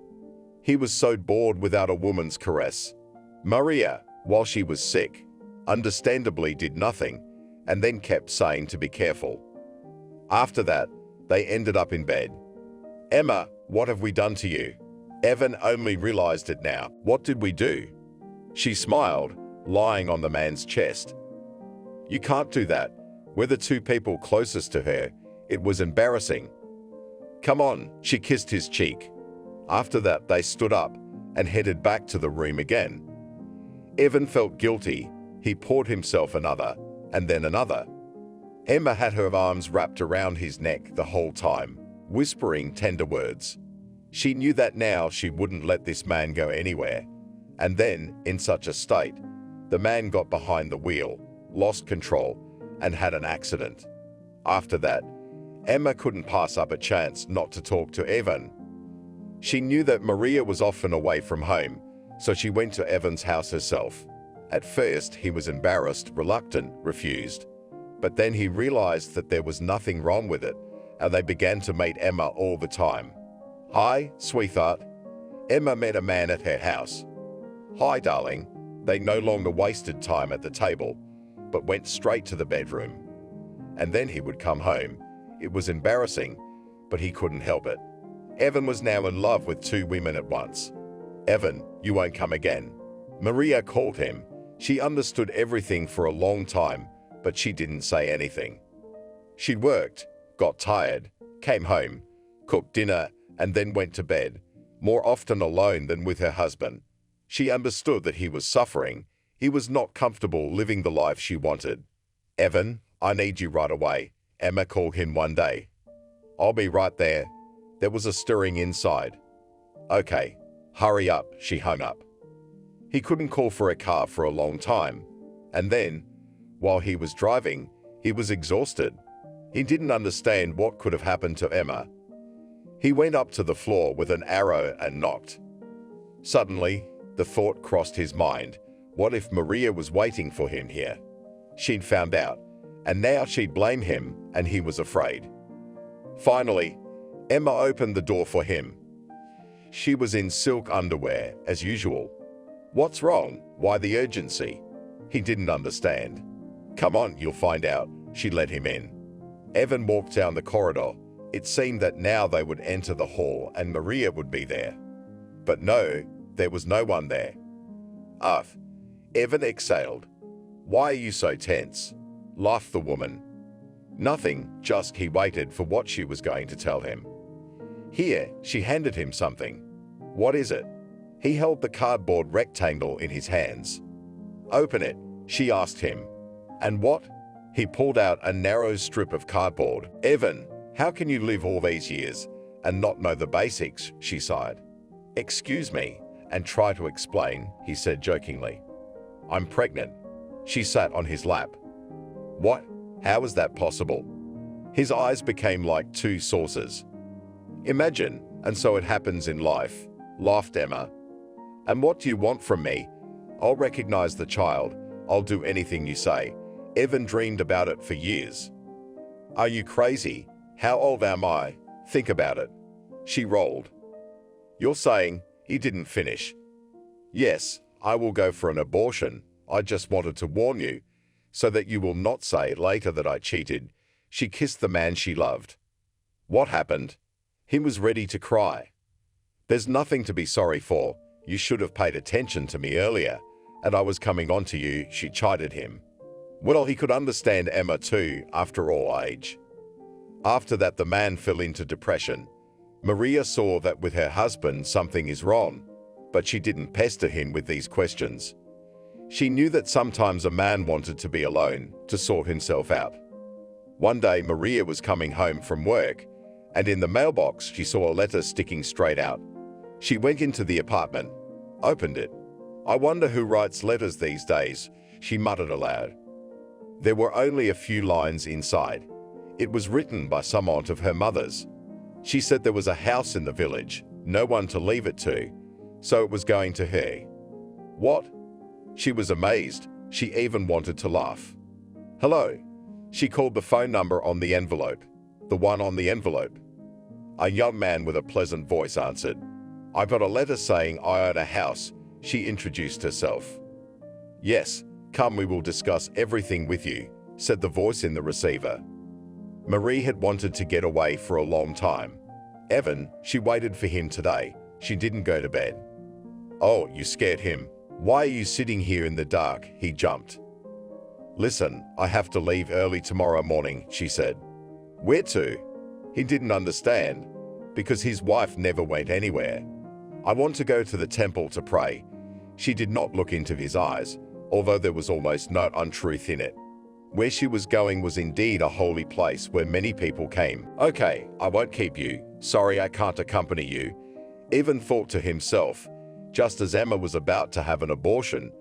He was so bored without a woman's caress. Maria, while she was sick, understandably did nothing, and then kept saying to be careful. After that, they ended up in bed. "Emma, what have we done to you?" Evan only realized it now. "What did we do?" She smiled, lying on the man's chest. "You can't do that. We're the two people closest to her." It was embarrassing. "Come on," she kissed his cheek. After that, they stood up and headed back to the room again. Evan felt guilty. He poured himself another, and then another. Emma had her arms wrapped around his neck the whole time, whispering tender words. She knew that now she wouldn't let this man go anywhere. And then, in such a state, the man got behind the wheel, lost control, and had an accident. After that, Emma couldn't pass up a chance not to talk to Evan. She knew that Maria was often away from home, so she went to Evan's house herself. At first, he was embarrassed, reluctant, refused. But then he realized that there was nothing wrong with it, and they began to meet Emma all the time. "Hi, sweetheart." Emma met a man at her house. "Hi, darling." They no longer wasted time at the table, but went straight to the bedroom. And then he would come home. It was embarrassing, but he couldn't help it. Evan was now in love with two women at once. "Evan, you won't come again." Maria called him. She understood everything for a long time, but she didn't say anything. She worked, got tired, came home, cooked dinner, and then went to bed, more often alone than with her husband. She understood that he was suffering. He was not comfortable living the life she wanted. "Evan, I need you right away," Emma called him one day. "I'll be right there." There was a stirring inside. "Okay, hurry up," she hung up. He couldn't call for a car for a long time. And then, while he was driving, he was exhausted. He didn't understand what could have happened to Emma. He went up to the floor with an arrow and knocked. Suddenly, the thought crossed his mind. What if Maria was waiting for him here? She'd found out, and now she'd blame him, and he was afraid. Finally, Emma opened the door for him. She was in silk underwear, as usual. "What's wrong? Why the urgency?" He didn't understand. "Come on, you'll find out." She let him in. Evan walked down the corridor. It seemed that now they would enter the hall and Maria would be there. But no, there was no one there. "Ugh," Evan exhaled. "Why are you so tense?" laughed the woman. "Nothing, just," he waited for what she was going to tell him. "Here," she handed him something. "What is it?" He held the cardboard rectangle in his hands. "Open it," she asked him. "And what?" He pulled out a narrow strip of cardboard. "Evan, how can you live all these years and not know the basics?" she sighed. "Excuse me," and try to explain, he said jokingly. "I'm pregnant." She sat on his lap. "What? How is that possible?" His eyes became like two saucers. "Imagine, and so it happens in life," laughed Emma. "And what do you want from me?" "I'll recognize the child. I'll do anything you say." Evan dreamed about it for years. "Are you crazy? How old am I?" Think about it. She rolled. You're saying he didn't finish? Yes, I will go for an abortion. I just wanted to warn you, so that you will not say later that I cheated. She kissed the man she loved. What happened? He was ready to cry. There's nothing to be sorry for. You should have paid attention to me earlier, and I was coming on to you, she chided him. Well, he could understand Emma too, after all age. After that, the man fell into depression. Maria saw that with her husband something is wrong, but she didn't pester him with these questions. She knew that sometimes a man wanted to be alone, to sort himself out. One day, Maria was coming home from work, and in the mailbox she saw a letter sticking straight out. She went into the apartment, opened it. I wonder who writes letters these days, she muttered aloud. There were only a few lines inside. It was written by some aunt of her mother's. She said there was a house in the village, no one to leave it to, so it was going to her. What? She was amazed. She even wanted to laugh. Hello. She called the phone number on the envelope. The one on the envelope. A young man with a pleasant voice answered. I got a letter saying I own a house. She introduced herself. Yes, come, we will discuss everything with you, said the voice in the receiver. Marie had wanted to get away for a long time. Evan, she waited for him today. She didn't go to bed. Oh, you scared him. Why are you sitting here in the dark? He jumped. Listen, I have to leave early tomorrow morning, she said. Where to? He didn't understand, because his wife never went anywhere. I want to go to the temple to pray. She did not look into his eyes, although there was almost no untruth in it. Where she was going was indeed a holy place where many people came. Okay, I won't keep you. Sorry, I can't accompany you. Evan thought to himself, just as Emma was about to have an abortion,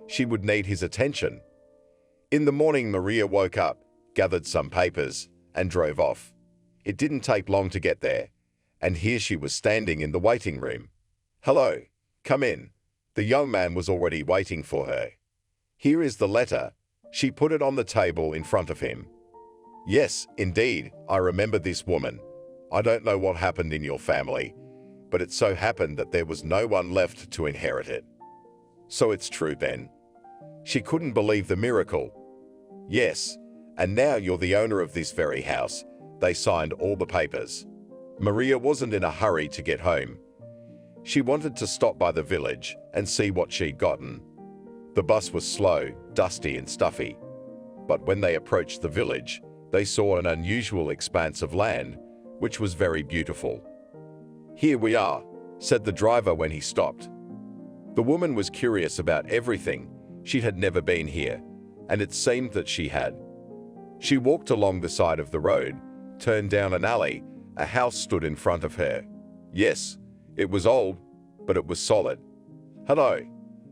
she would need his attention. In the morning, Maria woke up, gathered some papers, and drove off. It didn't take long to get there, and here she was standing in the waiting room. Hello, come in. The young man was already waiting for her. Here is the letter. She put it on the table in front of him. Yes, indeed, I remember this woman. I don't know what happened in your family, but it so happened that there was no one left to inherit it. So it's true, Ben. She couldn't believe the miracle. Yes, and now you're the owner of this very house. They signed all the papers. Maria wasn't in a hurry to get home. She wanted to stop by the village and see what she'd gotten. The bus was slow, dusty and stuffy. But when they approached the village, they saw an unusual expanse of land, which was very beautiful. Here we are, said the driver when he stopped. The woman was curious about everything. She had never been here, and it seemed that she had. She walked along the side of the road, turned down an alley. A house stood in front of her. Yes, it was old, but it was solid. Hello,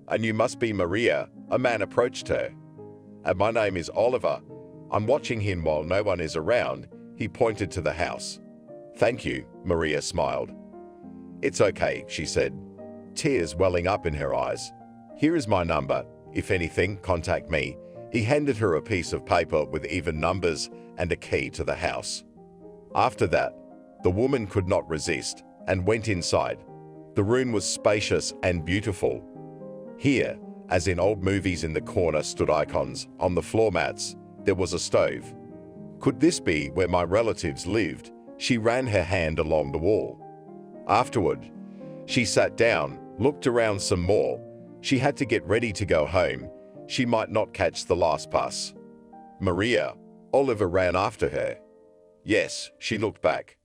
and you must be Maria, a man approached her. And my name is Oliver. I'm watching him while no one is around. He pointed to the house. Thank you, Maria smiled. It's okay, she said, tears welling up in her eyes. Here is my number. If anything, contact me. He handed her a piece of paper with even numbers and a key to the house. After that, the woman could not resist and went inside. The room was spacious and beautiful. Here, as in old movies, in the corner stood icons. On the floor mats, there was a stove. Could this be where my relatives lived? She ran her hand along the wall. Afterward, she sat down, looked around some more. She had to get ready to go home. She might not catch the last bus. Maria, Oliver ran after her. Yes, she looked back.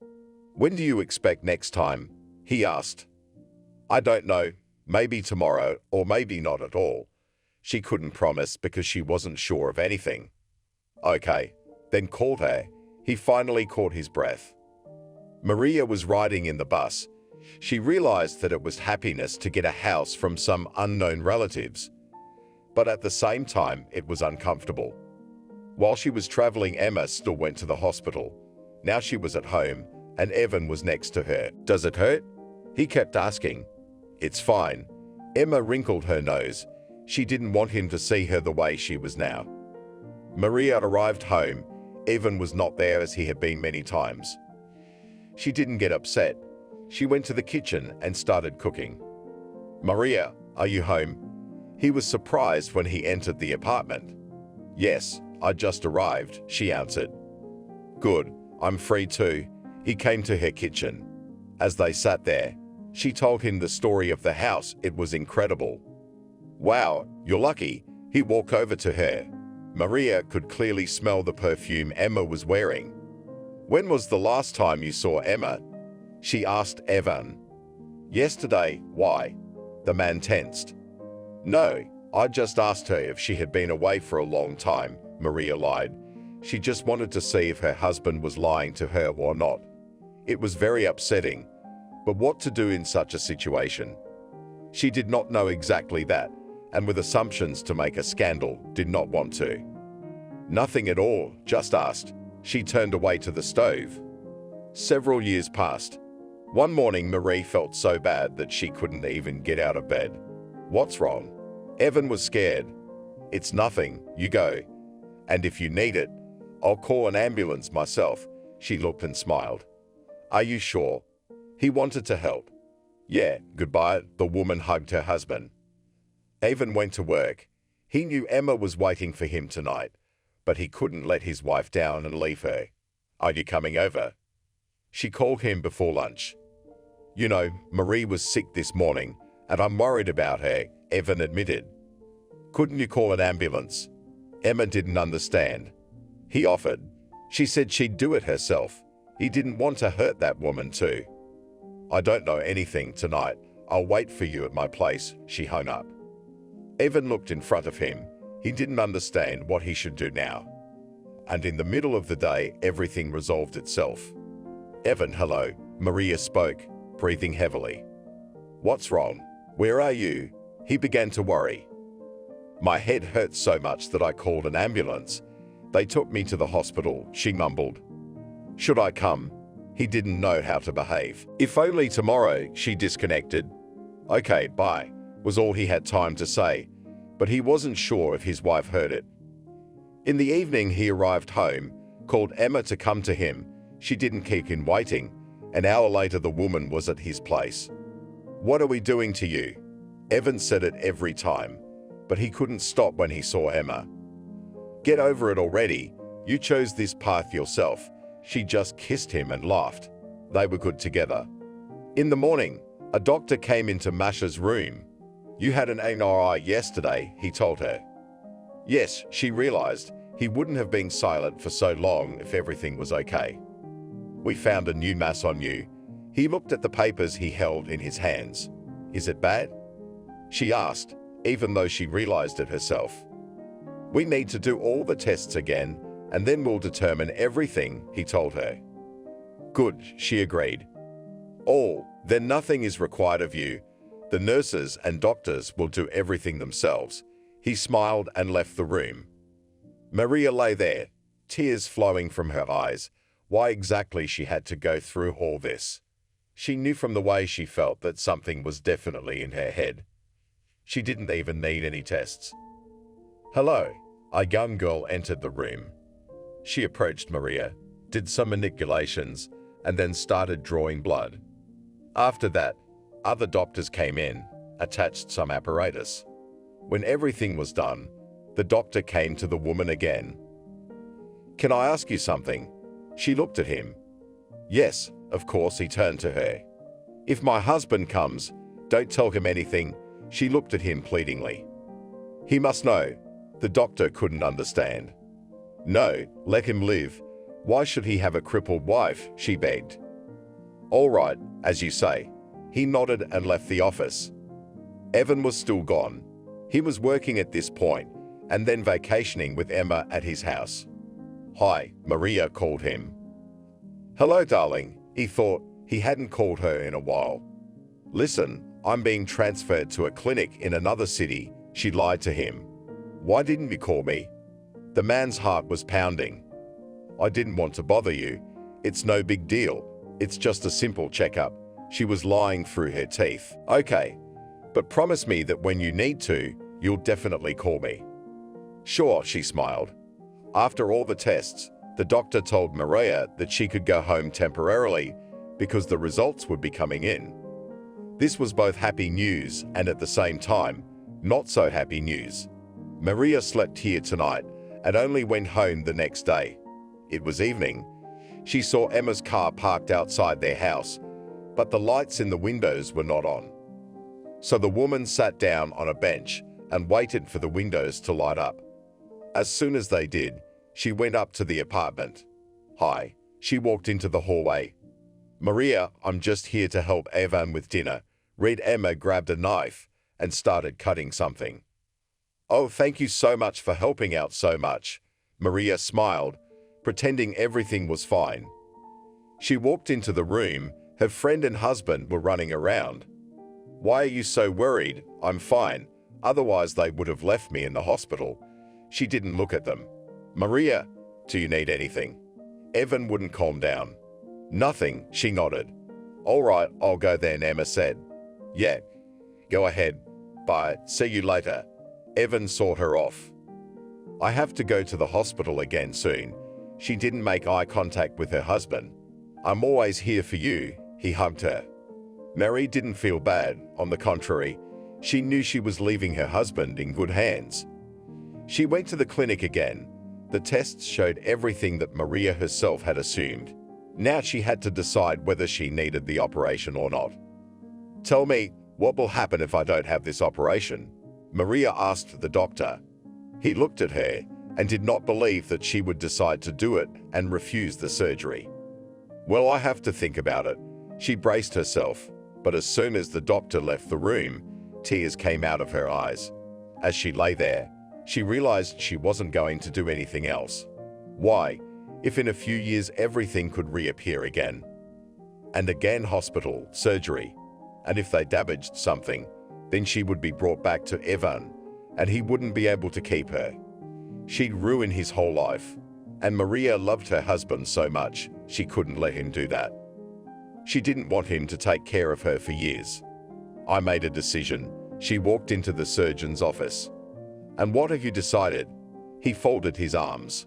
When do you expect next time? He asked. I don't know. Maybe tomorrow, or maybe not at all. She couldn't promise because she wasn't sure of anything. Okay, then called her. He finally caught his breath. Maria was riding in the bus. She realized that it was happiness to get a house from some unknown relatives. But at the same time, it was uncomfortable. While she was traveling, Emma still went to the hospital. Now she was at home, and Evan was next to her. Does it hurt? He kept asking. It's fine. Emma wrinkled her nose. She didn't want him to see her the way she was now. Maria arrived home. Evan was not there as he had been many times. She didn't get upset. She went to the kitchen and started cooking. "Maria, are you home?" He was surprised when he entered the apartment. "Yes, I just arrived," she answered. "Good, I'm free too." He came to her kitchen. As they sat there, she told him the story of the house. It was incredible. "Wow, you're lucky." He walked over to her. Maria could clearly smell the perfume Emma was wearing. "When was the last time you saw Emma?" she asked Evan. "Yesterday." "Why?" The man tensed. "No, I just asked her if she had been away for a long time," Maria lied. She just wanted to see if her husband was lying to her or not. It was very upsetting, but what to do in such a situation? She did not know exactly that, and with assumptions to make a scandal, did not want to. "Nothing at all, just asked." She turned away to the stove. Several years passed. One morning, Marie felt so bad that she couldn't even get out of bed. "What's wrong?" Evan was scared. "It's nothing, you go. And if you need it, I'll call an ambulance myself." She looked and smiled. "Are you sure?" He wanted to help. "Yeah, goodbye." The woman hugged her husband. Evan went to work. He knew Emma was waiting for him tonight, but he couldn't let his wife down and leave her. "Are you coming over?" She called him before lunch. "You know, Marie was sick this morning, and I'm worried about her," Evan admitted. "Couldn't you call an ambulance?" Emma didn't understand. He offered. She said she'd do it herself. He didn't want to hurt that woman too. "I don't know anything tonight. I'll wait for you at my place." She hung up. Evan looked in front of him. He didn't understand what he should do now. And in the middle of the day, everything resolved itself. "Evan, hello." Maria spoke, breathing heavily. "What's wrong? Where are you?" He began to worry. "My head hurts so much that I called an ambulance. They took me to the hospital," she mumbled. "Should I come?" He didn't know how to behave. "If only tomorrow," she disconnected. "Okay, bye," was all he had time to say, but he wasn't sure if his wife heard it. In the evening, he arrived home, called Emma to come to him. She didn't keep him waiting. An hour later, the woman was at his place. "What are we doing to you?" Evan said it every time, but he couldn't stop when he saw Emma. "Get over it already. You chose this path yourself." She just kissed him and laughed. They were good together. In the morning, a doctor came into Masha's room. "You had an MRI yesterday," he told her. Yes, she realized. He wouldn't have been silent for so long if everything was okay. "We found a new mass on you." He looked at the papers he held in his hands. "Is it bad?" she asked, even though she realized it herself. "We need to do all the tests again, and then we'll determine everything," he told her. "Good," she agreed. Then nothing is required of you. The nurses and doctors will do everything themselves." He smiled and left the room. Maria lay there, tears flowing from her eyes. Why exactly she had to go through all this? She knew from the way she felt that something was definitely in her head. She didn't even need any tests. "Hello." A young girl entered the room. She approached Maria, did some manipulations, and then started drawing blood. After that, other doctors came in, attached some apparatus. When everything was done, the doctor came to the woman again. "Can I ask you something?" She looked at him. "Yes, of course." He turned to her. "If my husband comes, don't tell him anything." She looked at him pleadingly. "He must know." The doctor couldn't understand. "No, let him live. Why should he have a crippled wife?" she begged. "All right, as you say." He nodded and left the office. Evan was still gone. He was working at this point, and then vacationing with Emma at his house. "Hi," Maria called him. "Hello, darling." He thought. He hadn't called her in a while. "Listen, I'm being transferred to a clinic in another city." She lied to him. "Why didn't you call me?" The man's heart was pounding. "I didn't want to bother you. It's no big deal. It's just a simple checkup." She was lying through her teeth. "Okay, but promise me that when you need to, you'll definitely call me." "Sure," she smiled. After all the tests, the doctor told Maria that she could go home temporarily because the results would be coming in. This was both happy news and at the same time, not so happy news. Maria slept here tonight and only went home the next day. It was evening. She saw Emma's car parked outside their house, but the lights in the windows were not on. So the woman sat down on a bench and waited for the windows to light up. As soon as they did, she went up to the apartment. "Hi." She walked into the hallway. "Maria, I'm just here to help Evan with dinner." Emma grabbed a knife and started cutting something. "Oh, thank you so much for helping out so much." Maria smiled, pretending everything was fine. She walked into the room. Her friend and husband were running around. "Why are you so worried?" "I'm fine. Otherwise they would have left me in the hospital." She didn't look at them. "Maria, do you need anything?" Evan wouldn't calm down. "Nothing," she nodded. "All right, I'll go then," Emma said. "Yeah, go ahead. Bye. See you later." Evan saw her off. "I have to go to the hospital again soon." She didn't make eye contact with her husband. "I'm always here for you." He hugged her. Mary didn't feel bad. On the contrary, she knew she was leaving her husband in good hands. She went to the clinic again. The tests showed everything that Maria herself had assumed. Now she had to decide whether she needed the operation or not. "Tell me, what will happen if I don't have this operation?" Maria asked the doctor. He looked at her and did not believe that she would decide to do it and refuse the surgery. "Well, I have to think about it." She braced herself, but as soon as the doctor left the room, tears came out of her eyes. As she lay there, she realized she wasn't going to do anything else. Why, if in a few years everything could reappear again? And again hospital, surgery. And if they damaged something, then she would be brought back to Evan, and he wouldn't be able to keep her. She'd ruin his whole life. And Maria loved her husband so much, she couldn't let him do that. She didn't want him to take care of her for years. "I made a decision." She walked into the surgeon's office. "And what have you decided?" He folded his arms.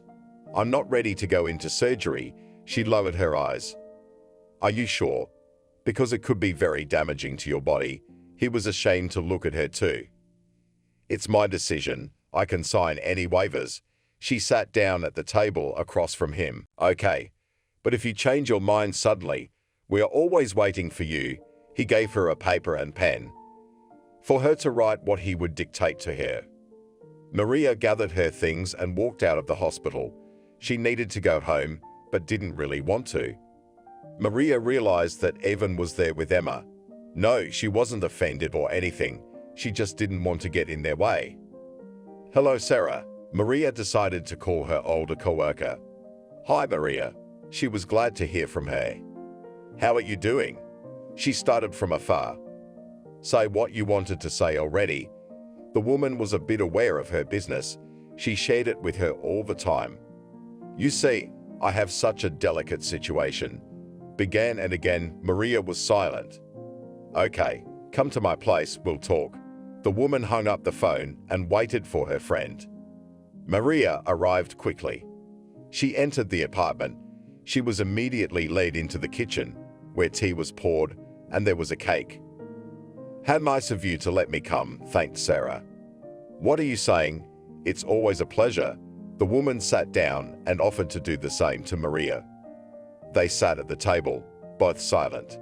"I'm not ready to go into surgery." She lowered her eyes. "Are you sure? Because it could be very damaging to your body." He was ashamed to look at her too. "It's my decision. I can sign any waivers." She sat down at the table across from him. "Okay, but if you change your mind suddenly, we are always waiting for you." He gave her a paper and pen for her to write what he would dictate to her. Maria gathered her things and walked out of the hospital. She needed to go home, but didn't really want to. Maria realized that Evan was there with Emma. No, she wasn't offended or anything. She just didn't want to get in their way. "Hello, Sarah." Maria decided to call her older coworker. "Hi, Maria." She was glad to hear from her. "How are you doing?" She started from afar. "Say what you wanted to say already." The woman was a bit aware of her business. She shared it with her all the time. "You see, I have such a delicate situation." Began and again, Maria was silent. "Okay, come to my place, we'll talk." The woman hung up the phone and waited for her friend. Maria arrived quickly. She entered the apartment. She was immediately led into the kitchen, where tea was poured and there was a cake. "How nice of you to let me come," thanked Sarah. "What are you saying?" "It's always a pleasure." The woman sat down and offered to do the same to Maria. They sat at the table, both silent.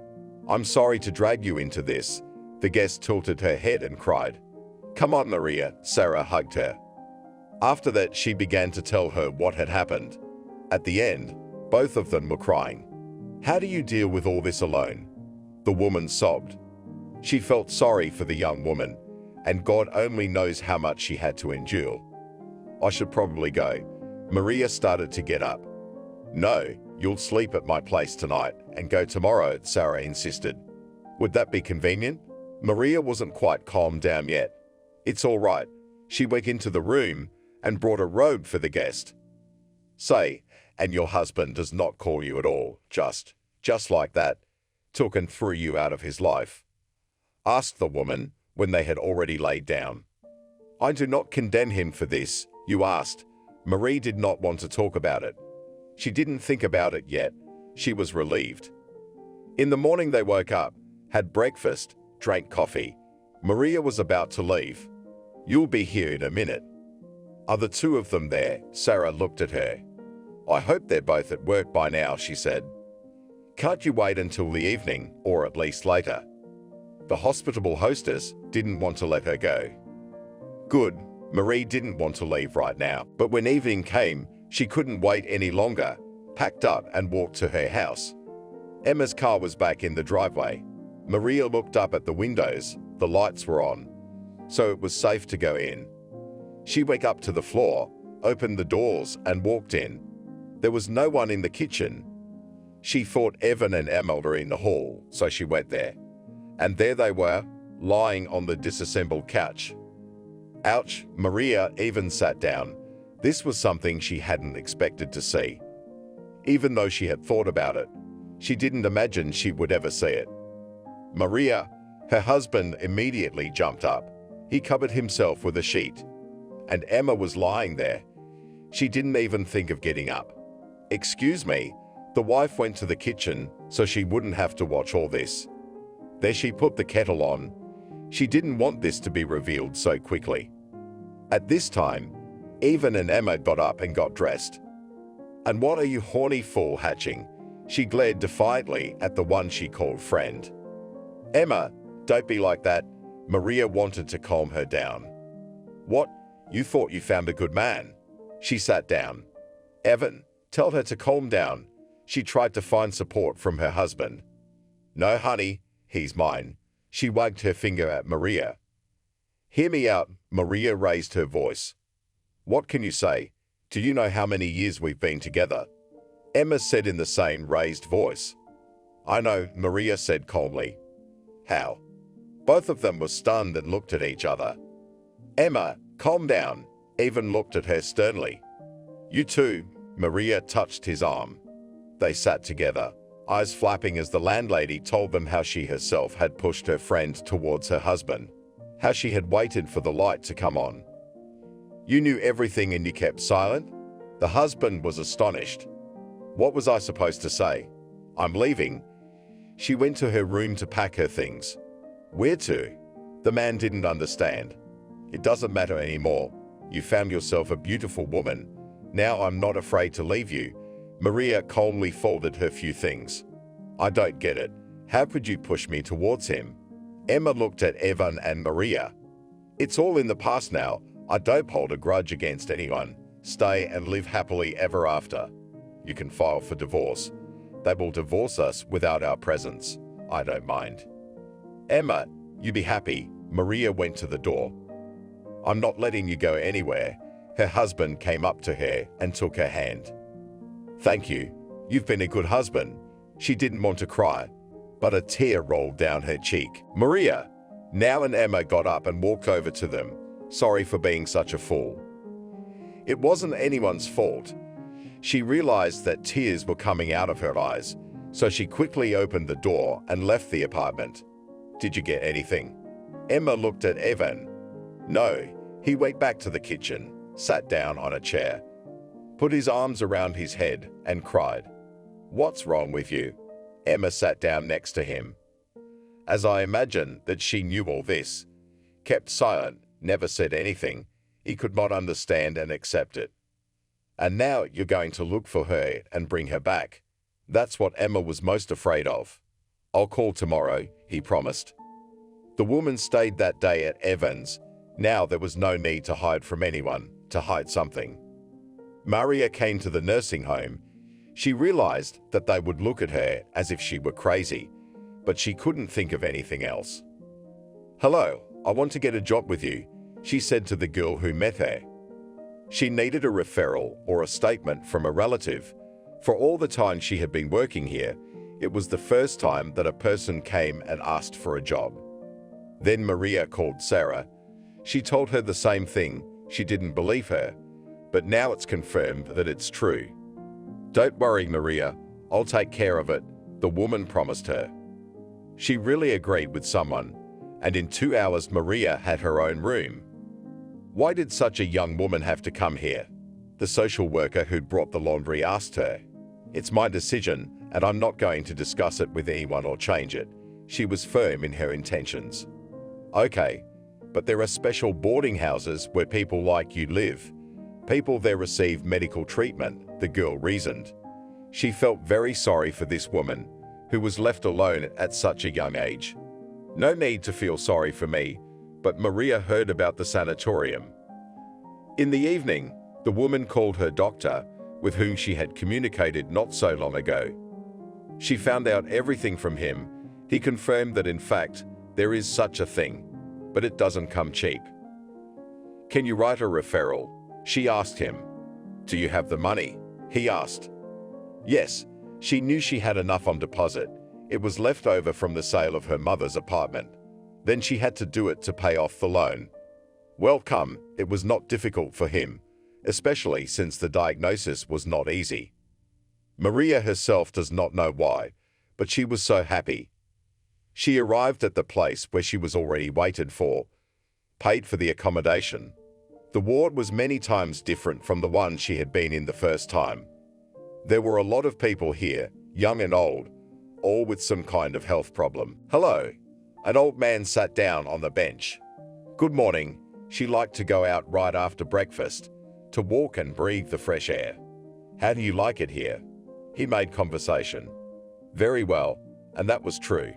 "I'm sorry to drag you into this." The guest tilted her head and cried. "Come on, Maria." Sarah hugged her. After that, she began to tell her what had happened. At the end, both of them were crying. "How do you deal with all this alone?" The woman sobbed. She felt sorry for the young woman, and God only knows how much she had to endure. "I should probably go." Maria started to get up. "No, you'll sleep at my place tonight and go tomorrow," Sarah insisted. "Would that be convenient?" Maria wasn't quite calmed down yet. "It's all right." She went into the room and brought a robe for the guest. "Say, and your husband does not call you at all, just like that, took and threw you out of his life?" asked the woman when they had already laid down. "I do not condemn him for this," you asked. Marie did not want to talk about it. She didn't think about it yet. She was relieved. In the morning they woke up, had breakfast, drank coffee. Maria was about to leave. "You'll be here in a minute." "Are the two of them there?" Sarah looked at her. "I hope they're both at work by now," she said. "Can't you wait until the evening, or at least later?" The hospitable hostess didn't want to let her go. Good, Marie didn't want to leave right now, but when evening came, she couldn't wait any longer, packed up and walked to her house. Emma's car was back in the driveway. Maria looked up at the windows. The lights were on, so it was safe to go in. She went up to the floor, opened the doors and walked in. There was no one in the kitchen. She thought Evan and Emma were in the hall, so she went there. And there they were, lying on the disassembled couch. Ouch, Maria even sat down. This was something she hadn't expected to see. Even though she had thought about it, she didn't imagine she would ever see it. Maria, her husband, immediately jumped up. He covered himself with a sheet. And Emma was lying there. She didn't even think of getting up. "Excuse me," the wife went to the kitchen so she wouldn't have to watch all this. There she put the kettle on. She didn't want this to be revealed so quickly. At this time, Evan and Emma got up and got dressed. "And what are you horny for, hatching?" She glared defiantly at the one she called friend. "Emma, don't be like that." Maria wanted to calm her down. "What? You thought you found a good man?" She sat down. "Evan, tell her to calm down." She tried to find support from her husband. "No, honey, he's mine." She wagged her finger at Maria. "Hear me out." Maria raised her voice. "What can you say? Do you know how many years we've been together?" Emma said in the same raised voice. "I know," Maria said calmly. "How?" Both of them were stunned and looked at each other. "Emma, calm down." Evan looked at her sternly. "You too." Maria touched his arm. They sat together, eyes flapping as the landlady told them how she herself had pushed her friend towards her husband, how she had waited for the light to come on. "You knew everything and you kept silent?" The husband was astonished. "What was I supposed to say?" "I'm leaving." She went to her room to pack her things. "Where to?" The man didn't understand. "It doesn't matter anymore. You found yourself a beautiful woman. Now I'm not afraid to leave you." Maria calmly folded her few things. "I don't get it. How could you push me towards him?" Emma looked at Evan and Maria. "It's all in the past now. I don't hold a grudge against anyone. Stay and live happily ever after. You can file for divorce. They will divorce us without our presence. I don't mind." "Emma, you be happy." Maria went to the door. "I'm not letting you go anywhere." Her husband came up to her and took her hand. "Thank you. You've been a good husband." She didn't want to cry, but a tear rolled down her cheek. "Maria!" Now and Emma got up and walked over to them. "Sorry for being such a fool." It wasn't anyone's fault. She realized that tears were coming out of her eyes, so she quickly opened the door and left the apartment. "Did you get anything?" Emma looked at Evan. "No." He went back to the kitchen, sat down on a chair, put his arms around his head and cried. "What's wrong with you?" Emma sat down next to him. As I imagined that she knew all this, kept silent, never said anything, he could not understand and accept it. "And now you're going to look for her and bring her back." That's what Emma was most afraid of. "I'll call tomorrow," he promised. The woman stayed that day at Evans. Now there was no need to hide from anyone, to hide something. Maria came to the nursing home. She realized that they would look at her as if she were crazy, but she couldn't think of anything else. "Hello, I want to get a job with you," she said to the girl who met her. She needed a referral or a statement from a relative. For all the time she had been working here, it was the first time that a person came and asked for a job. Then Maria called Sarah. She told her the same thing. She didn't believe her, but now it's confirmed that it's true. "Don't worry, Maria, I'll take care of it," the woman promised her. She really agreed with someone, and in 2 hours Maria had her own room. Why did such a young woman have to come here? The social worker who'd brought the laundry asked her. "It's my decision, and I'm not going to discuss it with anyone or change it. She was firm in her intentions. Okay, but there are special boarding houses where people like you live. People there receive medical treatment, the girl reasoned. She felt very sorry for this woman, who was left alone at such a young age. No need to feel sorry for me, but Maria heard about the sanatorium. In the evening, the woman called her doctor, with whom she had communicated not so long ago. She found out everything from him. He confirmed that in fact, there is such a thing, but it doesn't come cheap. Can you write a referral? She asked him. Do you have the money? He asked. Yes, she knew she had enough on deposit. It was left over from the sale of her mother's apartment. Then she had to do it to pay off the loan. Welcome, it was not difficult for him, especially since the diagnosis was not easy. Maria herself does not know why, but she was so happy. She arrived at the place where she was already waited for, paid for the accommodation. The ward was many times different from the one she had been in the first time. There were a lot of people here, young and old, all with some kind of health problem. Hello. An old man sat down on the bench. Good morning. She liked to go out right after breakfast, to walk and breathe the fresh air. How do you like it here? He made conversation. Very well, and that was true.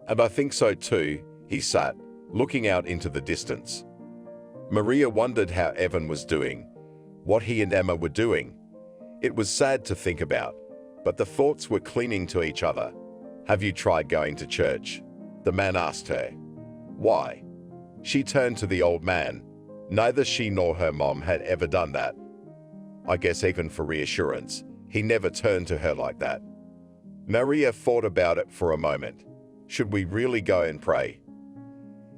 And I think so too, he sat, looking out into the distance. Maria wondered how Evan was doing, what he and Emma were doing. It was sad to think about, but the thoughts were clinging to each other. Have you tried going to church? The man asked her. Why? She turned to the old man. Neither she nor her mom had ever done that. I guess even for reassurance, he never turned to her like that. Maria thought about it for a moment. Should we really go and pray?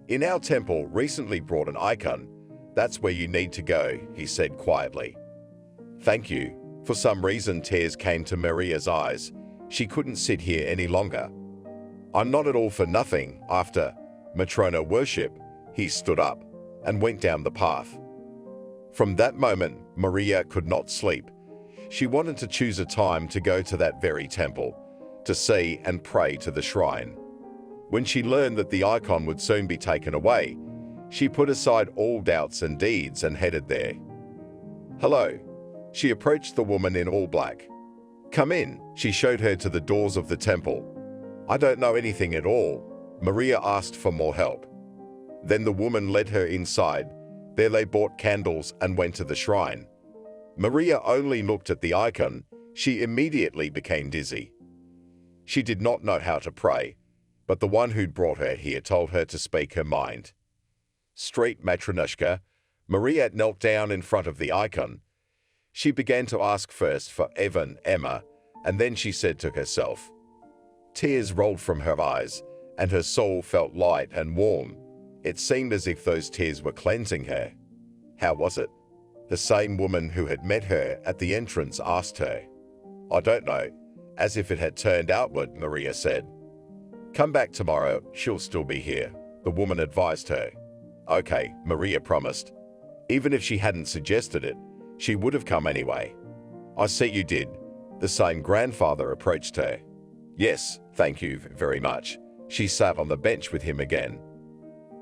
In our temple recently brought an icon. That's where you need to go, he said quietly. Thank you. For some reason, tears came to Maria's eyes. She couldn't sit here any longer. I'm not at all for nothing. After Matrona worship, he stood up and went down the path. From that moment, Maria could not sleep. She wanted to choose a time to go to that very temple, to see and pray to the shrine. When she learned that the icon would soon be taken away, she put aside all doubts and deeds and headed there. Hello. She approached the woman in all black. Come in. She showed her to the doors of the temple. I don't know anything at all. Maria asked for more help. Then the woman led her inside. There they bought candles and went to the shrine. Maria only looked at the icon. She immediately became dizzy. She did not know how to pray, but the one who'd brought her here told her to speak her mind. Street Matryonushka, Maria knelt down in front of the icon. She began to ask first for Evan, Emma, and then she said to herself. Tears rolled from her eyes, and her soul felt light and warm. It seemed as if those tears were cleansing her. How was it? The same woman who had met her at the entrance asked her. I don't know, as if it had turned outward, Maria said. Come back tomorrow, she'll still be here, the woman advised her. Okay, Maria promised. Even if she hadn't suggested it, she would have come anyway. I see you did. The same grandfather approached her. Yes, thank you very much. She sat on the bench with him again.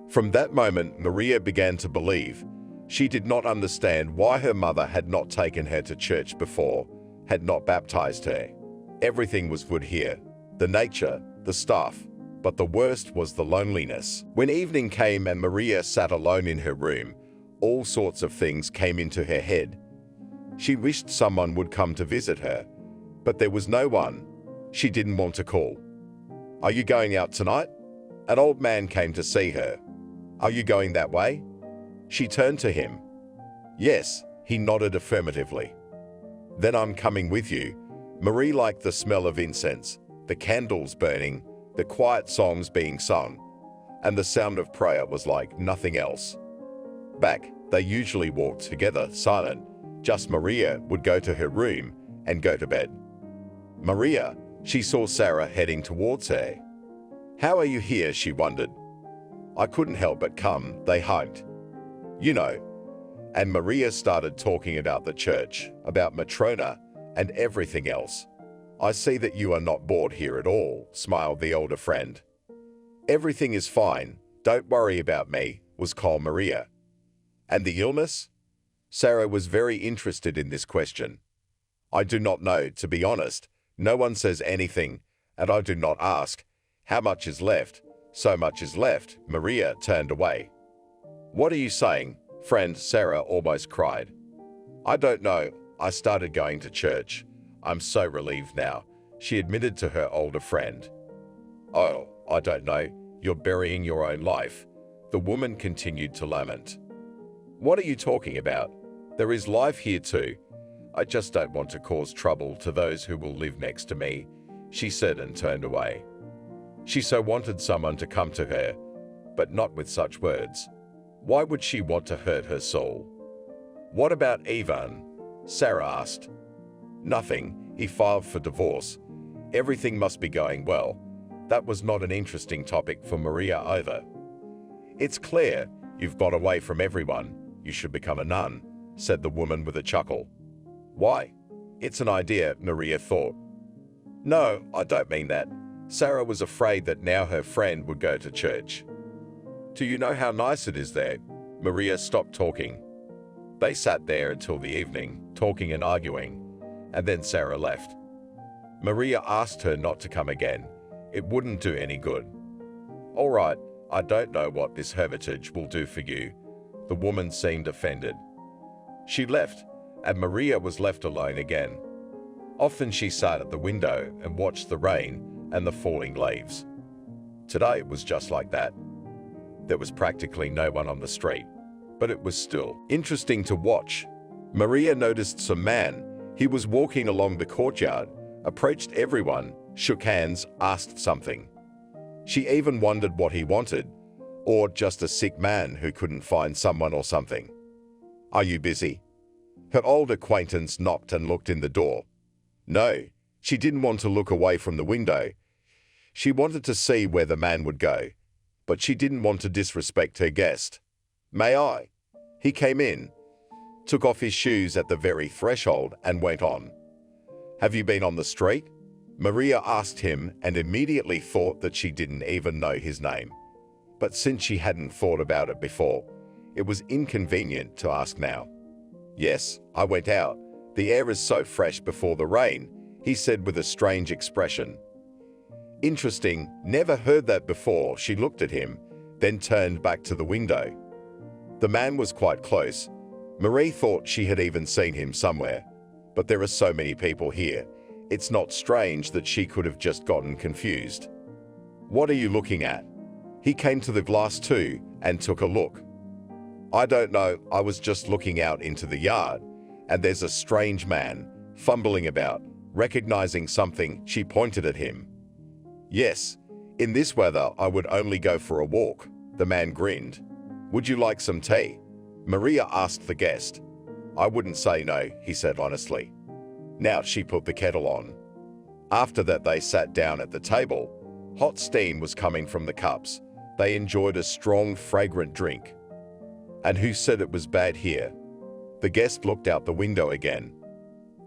From that moment, Maria began to believe. She did not understand why her mother had not taken her to church before, had not baptized her. Everything was good here. The nature, the staff, but the worst was the loneliness. When evening came and Maria sat alone in her room, all sorts of things came into her head. She wished someone would come to visit her, but there was no one. She didn't want to call. Are you going out tonight? An old man came to see her. Are you going that way? She turned to him. Yes, he nodded affirmatively. Then I'm coming with you. Marie liked the smell of incense, the candles burning, the quiet songs being sung, and the sound of prayer was like nothing else. Back, they usually walked together, silent. Just Maria would go to her room and go to bed. Maria, she saw Sarah heading towards her. How are you here, she wondered. I couldn't help but come, they hugged. You know. And Maria started talking about the church, about Matrona, and everything else. I see that you are not bored here at all, smiled the older friend. Everything is fine. Don't worry about me, was calm Maria. And the illness? Sarah was very interested in this question. I do not know, to be honest. No one says anything, and I do not ask. How much is left? So much is left. Maria turned away. What are you saying, friend? Sarah almost cried. I don't know. I started going to church. I'm so relieved now, she admitted to her older friend. Oh, I don't know. You're burying your own life. The woman continued to lament. What are you talking about? There is life here too. I just don't want to cause trouble to those who will live next to me, she said and turned away. She so wanted someone to come to her, but not with such words. Why would she want to hurt her soul? What about Ivan? Sarah asked. Nothing. He filed for divorce. Everything must be going well. That was not an interesting topic for Maria either. It's clear you've got away from everyone. You should become a nun, said the woman with a chuckle. Why? It's an idea, Maria thought. No, I don't mean that. Sarah was afraid that now her friend would go to church. Do you know how nice it is there? Maria stopped talking. They sat there until the evening, talking and arguing, and then Sarah left. Maria asked her not to come again. It wouldn't do any good. All right, I don't know what this hermitage will do for you. The woman seemed offended. She left, and Maria was left alone again. Often she sat at the window and watched the rain and the falling leaves. Today it was just like that. There was practically no one on the street, but it was still interesting to watch. Maria noticed some man. He was walking along the courtyard, approached everyone, shook hands, asked something. She even wondered what he wanted, or just a sick man who couldn't find someone or something. Are you busy? Her old acquaintance knocked and looked in the door. No, she didn't want to look away from the window. She wanted to see where the man would go, but she didn't want to disrespect her guest. May I? He came in, took off his shoes at the very threshold and went on. Have you been on the street? Maria asked him and immediately thought that she didn't even know his name. But since she hadn't thought about it before, it was inconvenient to ask now. Yes, I went out. The air is so fresh before the rain, he said with a strange expression. Interesting, never heard that before. She looked at him, then turned back to the window. The man was quite close. Marie thought she had even seen him somewhere. But there are so many people here. It's not strange that she could have just gotten confused. What are you looking at? He came to the glass too and took a look. I don't know, I was just looking out into the yard, and there's a strange man, fumbling about, recognizing something. She pointed at him. Yes, in this weather I would only go for a walk, the man grinned. Would you like some tea? Maria asked the guest. I wouldn't say no, he said honestly. Now she put the kettle on. After that they sat down at the table. Hot steam was coming from the cups. They enjoyed a strong, fragrant drink. And who said it was bad here? The guest looked out the window again.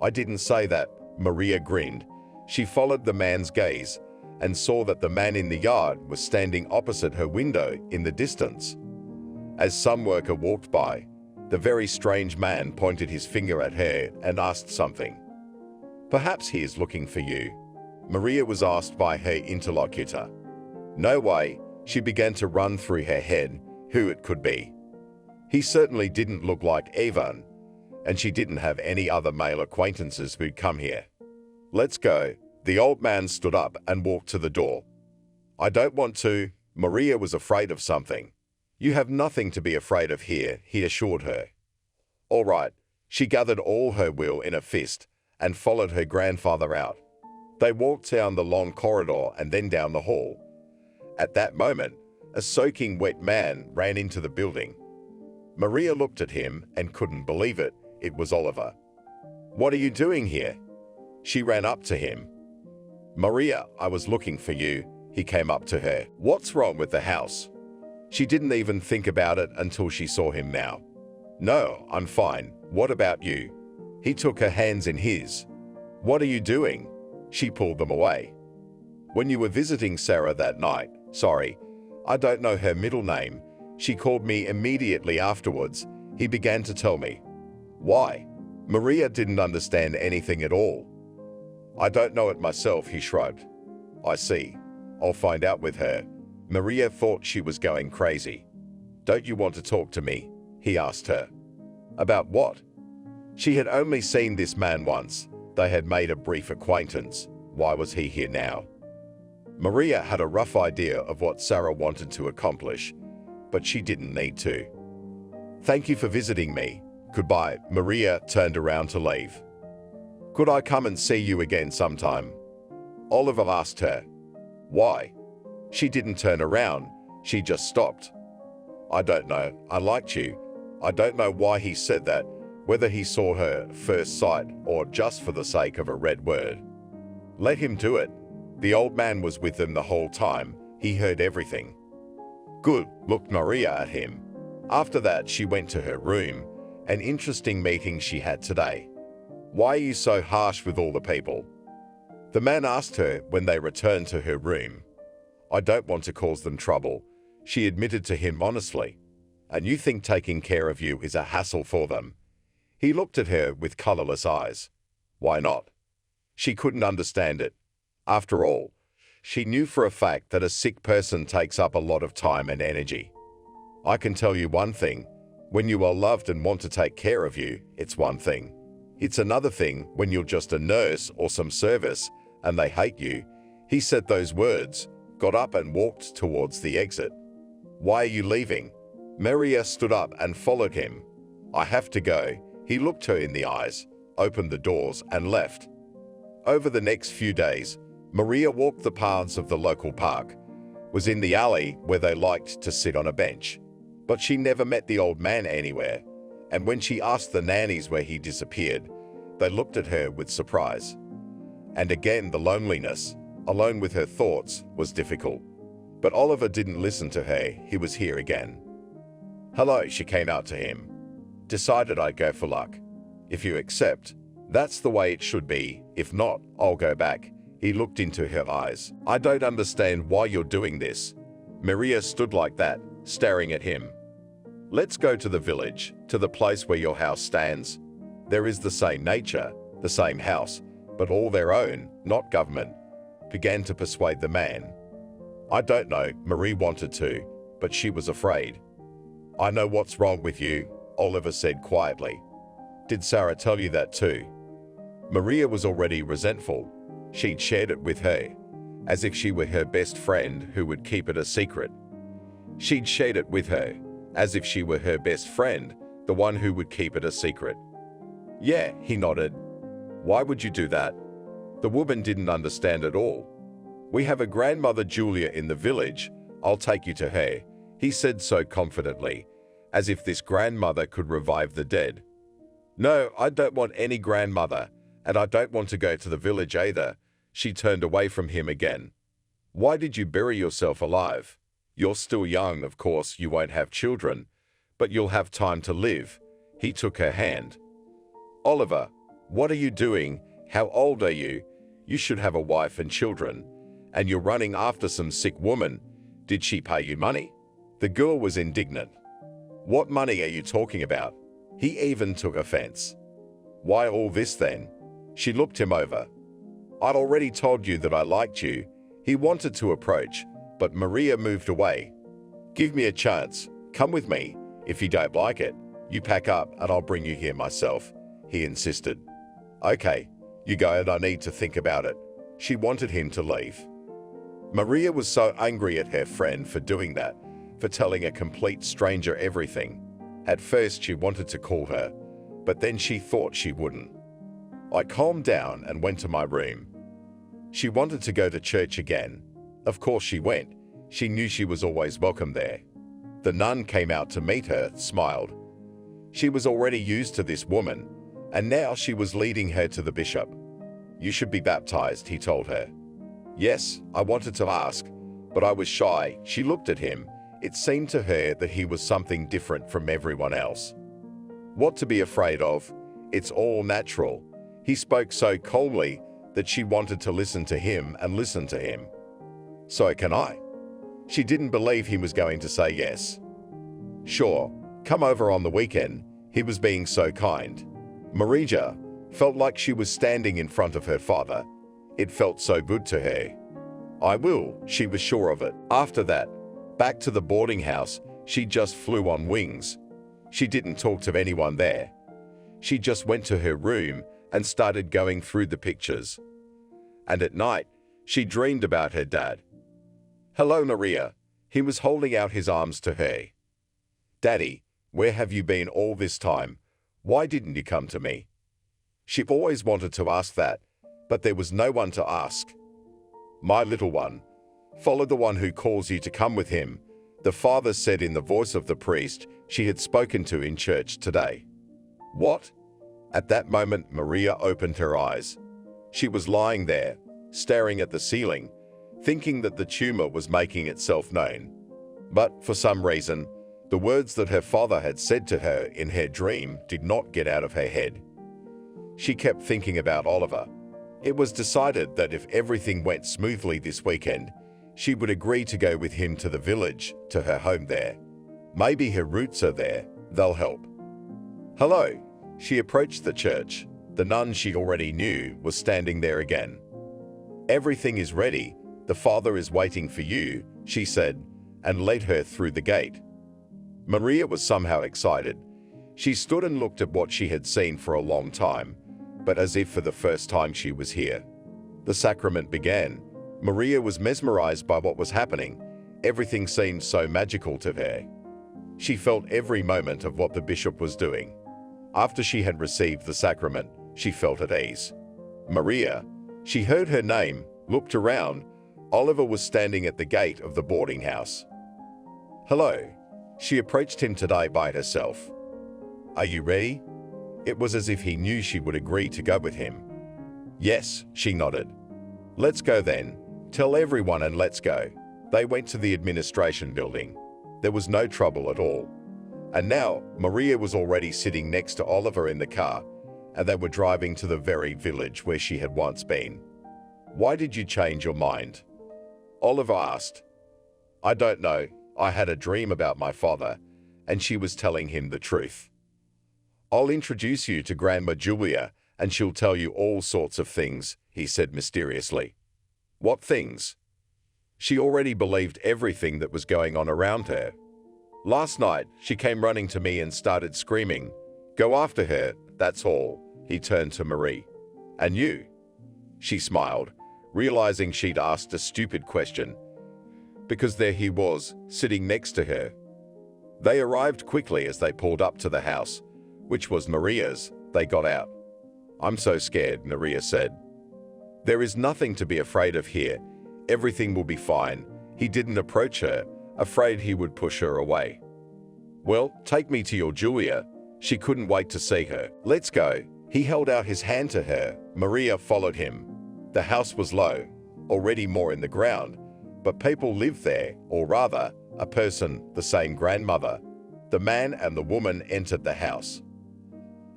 I didn't say that, Maria grinned. She followed the man's gaze and saw that the man in the yard was standing opposite her window in the distance. As some worker walked by, the very strange man pointed his finger at her and asked something. Perhaps he is looking for you, Maria was asked by her interlocutor. No way, she began to run through her head who it could be. He certainly didn't look like Ivan, and she didn't have any other male acquaintances who'd come here. Let's go. The old man stood up and walked to the door. I don't want to. Maria was afraid of something. You have nothing to be afraid of here, he assured her. All right. She gathered all her will in a fist and followed her grandfather out. They walked down the long corridor and then down the hall. At that moment, a soaking wet man ran into the building. Maria looked at him and couldn't believe it. It was Oliver. What are you doing here? She ran up to him. Maria, I was looking for you. He came up to her. What's wrong with the house? She didn't even think about it until she saw him now. No, I'm fine. What about you? He took her hands in his. What are you doing? She pulled them away. When you were visiting Sarah that night, sorry, I don't know her middle name, she called me immediately afterwards. He began to tell me. Why? Maria didn't understand anything at all. I don't know it myself, he shrugged. I see. I'll find out with her. Maria thought she was going crazy. Don't you want to talk to me? He asked her. About what? She had only seen this man once. They had made a brief acquaintance. Why was he here now? Maria had a rough idea of what Sarah wanted to accomplish, but she didn't need to. Thank you for visiting me. Goodbye. Maria turned around to leave. Could I come and see you again sometime? Oliver asked her. Why? She didn't turn around. She just stopped. I don't know. I liked you. I don't know why he said that, whether he saw her at first sight or just for the sake of a red word. Let him do it. The old man was with them the whole time. He heard everything. Good, looked Maria at him. After that, she went to her room. An interesting meeting she had today. Why are you so harsh with all the people? The man asked her when they returned to her room. I don't want to cause them trouble, she admitted to him honestly. And you think taking care of you is a hassle for them? He looked at her with colorless eyes. Why not? She couldn't understand it. After all, she knew for a fact that a sick person takes up a lot of time and energy. I can tell you one thing. When you are loved and want to take care of you, it's one thing. It's another thing when you're just a nurse or some service and they hate you. He said those words, got up and walked towards the exit. Why are you leaving? Maria stood up and followed him. I have to go. He looked her in the eyes, opened the doors and left. Over the next few days, Maria walked the paths of the local park, was in the alley where they liked to sit on a bench. But she never met the old man anywhere, and when she asked the nannies where he disappeared, they looked at her with surprise. And again the loneliness, alone with her thoughts, was difficult. But Oliver didn't listen to her. He was here again. Hello, she came out to him. Decided I'd go for luck. If you accept, that's the way it should be. If not, I'll go back. He looked into her eyes. I don't understand why you're doing this. Maria stood like that, staring at him. Let's go to the village, to the place where your house stands. There is the same nature, the same house, but all their own, not government. Began to persuade the man. I don't know, Marie wanted to, but she was afraid. I know what's wrong with you, Oliver said quietly. Did Sarah tell you that too? Maria was already resentful. She'd shared it with her, as if she were her best friend who would keep it a secret. She'd shared it with her, as if she were her best friend, the one who would keep it a secret. Yeah, he nodded. Why would you do that? The woman didn't understand at all. We have a grandmother Julia in the village. I'll take you to her, he said so confidently, as if this grandmother could revive the dead. No, I don't want any grandmother, and I don't want to go to the village either. She turned away from him again. Why did you bury yourself alive? You're still young, of course, you won't have children, but you'll have time to live. He took her hand. Oliver, what are you doing? How old are you? You should have a wife and children. And you're running after some sick woman. Did she pay you money? The girl was indignant. What money are you talking about? He even took offense. Why all this then? She looked him over. I'd already told you that I liked you. He wanted to approach, but Maria moved away. Give me a chance. Come with me. If you don't like it, you pack up and I'll bring you here myself, he insisted. Okay, you go and I need to think about it. She wanted him to leave. Maria was so angry at her friend for doing that, for telling a complete stranger everything. At first she wanted to call her, but then she thought she wouldn't. I calmed down and went to my room. She wanted to go to church again. Of course she went. She knew she was always welcome there. The nun came out to meet her, smiled. She was already used to this woman, and now she was leading her to the bishop. You should be baptized, he told her. Yes, I wanted to ask, but I was shy. She looked at him. It seemed to her that he was something different from everyone else. What to be afraid of? It's all natural. He spoke so calmly that she wanted to listen to him and listen to him. So can I. She didn't believe he was going to say yes. Sure, come over on the weekend. He was being so kind. Marija felt like she was standing in front of her father. It felt so good to her. I will, she was sure of it. After that, back to the boarding house, she just flew on wings. She didn't talk to anyone there. She just went to her room and started going through the pictures. And at night, she dreamed about her dad. Hello, Maria. He was holding out his arms to her. Daddy, where have you been all this time? Why didn't you come to me? She always wanted to ask that, but there was no one to ask. My little one, follow the one who calls you to come with him, the father said in the voice of the priest she had spoken to in church today. What? At that moment, Maria opened her eyes. She was lying there, staring at the ceiling, thinking that the tumor was making itself known. But for some reason, the words that her father had said to her in her dream did not get out of her head. She kept thinking about Oliver. It was decided that if everything went smoothly this weekend, she would agree to go with him to the village, to her home there. Maybe her roots are there, they'll help. Hello. She approached the church. The nun she already knew was standing there again. Everything is ready. The father is waiting for you, she said, and led her through the gate. Maria was somehow excited. She stood and looked at what she had seen for a long time, but as if for the first time she was here. The sacrament began. Maria was mesmerized by what was happening. Everything seemed so magical to her. She felt every moment of what the bishop was doing. After she had received the sacrament, she felt at ease. Maria, she heard her name, looked around. Oliver was standing at the gate of the boarding house. Hello. She approached him today by herself. Are you ready? It was as if he knew she would agree to go with him. Yes, she nodded. Let's go then. Tell everyone and let's go. They went to the administration building. There was no trouble at all. And now, Maria was already sitting next to Oliver in the car, and they were driving to the very village where she had once been. Why did you change your mind? Oliver asked. I don't know. I had a dream about my father, and she was telling him the truth. I'll introduce you to Grandma Julia, and she'll tell you all sorts of things, he said mysteriously. What things? She already believed everything that was going on around her. Last night, she came running to me and started screaming. Go after her, that's all, he turned to Marie. And you? She smiled, realizing she'd asked a stupid question, because there he was, sitting next to her. They arrived quickly as they pulled up to the house, which was Maria's. They got out. I'm so scared, Maria said. There is nothing to be afraid of here. Everything will be fine. He didn't approach her, afraid he would push her away. Well, take me to your Julia. She couldn't wait to see her. Let's go. He held out his hand to her. Maria followed him. The house was low, already more in the ground, but people lived there, or rather, a person, the same grandmother. The man and the woman entered the house.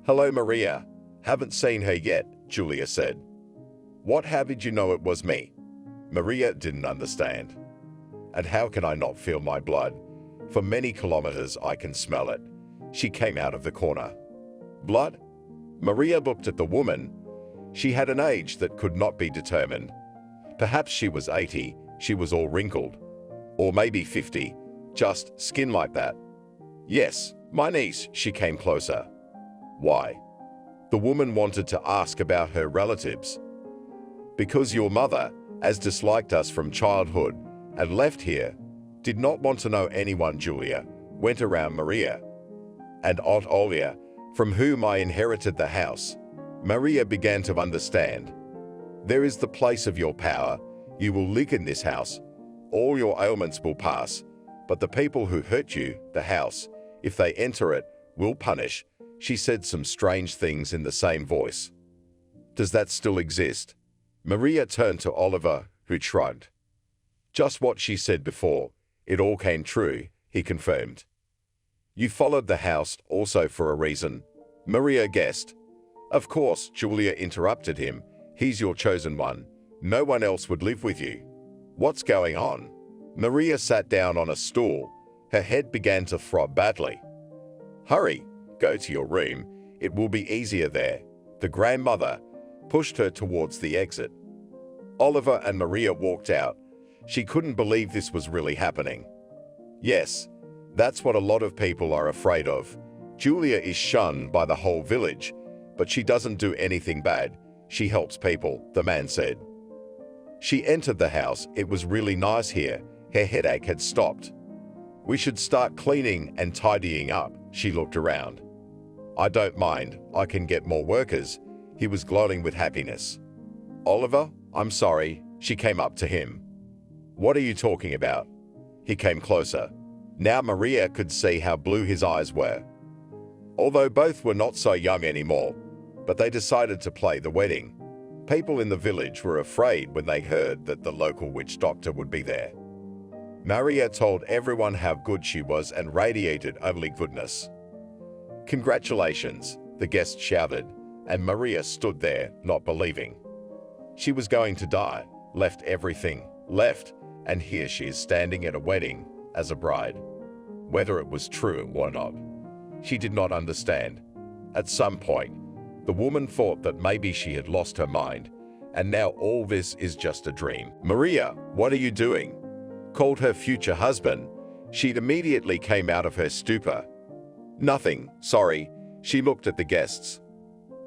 Hello, Maria. Haven't seen her yet, Julia said. What, how did you know it was me? Maria didn't understand. And how can I not feel my blood? For many kilometers I can smell it. She came out of the corner. Blood? Maria looked at the woman. She had an age that could not be determined. Perhaps she was 80, she was all wrinkled. Or maybe 50, just skin like that. Yes, my niece, she came closer. Why? The woman wanted to ask about her relatives. Because your mother, as disliked us from childhood and left here, did not want to know anyone, Julia, went around Maria. And Aunt Olia, from whom I inherited the house. Maria began to understand. There is the place of your power. You will live in this house. All your ailments will pass. But the people who hurt you, the house, if they enter it, will punish. She said some strange things in the same voice. Does that still exist? Maria turned to Oliver, who shrugged. Just what she said before. It all came true, he confirmed. You followed the house also for a reason. Maria guessed. Of course, Julia interrupted him. He's your chosen one. No one else would live with you. What's going on? Maria sat down on a stool. Her head began to throb badly. Hurry, go to your room. It will be easier there. The grandmother pushed her towards the exit. Oliver and Maria walked out. She couldn't believe this was really happening. Yes, that's what a lot of people are afraid of. Julia is shunned by the whole village, but she doesn't do anything bad. She helps people, the man said. She entered the house. It was really nice here. Her headache had stopped. We should start cleaning and tidying up. She looked around. I don't mind. I can get more workers. He was glowing with happiness. Oliver, I'm sorry. She came up to him. What are you talking about? He came closer. Now Maria could see how blue his eyes were. Although both were not so young anymore, but they decided to play the wedding. People in the village were afraid when they heard that the local witch doctor would be there. Maria told everyone how good she was and radiated only goodness. Congratulations, the guests shouted, and Maria stood there, not believing. She was going to die, left everything, and here she is standing at a wedding as a bride. Whether it was true or not, she did not understand. At some point, the woman thought that maybe she had lost her mind, and now all this is just a dream. Maria, what are you doing? Called her future husband. She immediately came out of her stupor. Nothing, sorry. She looked at the guests.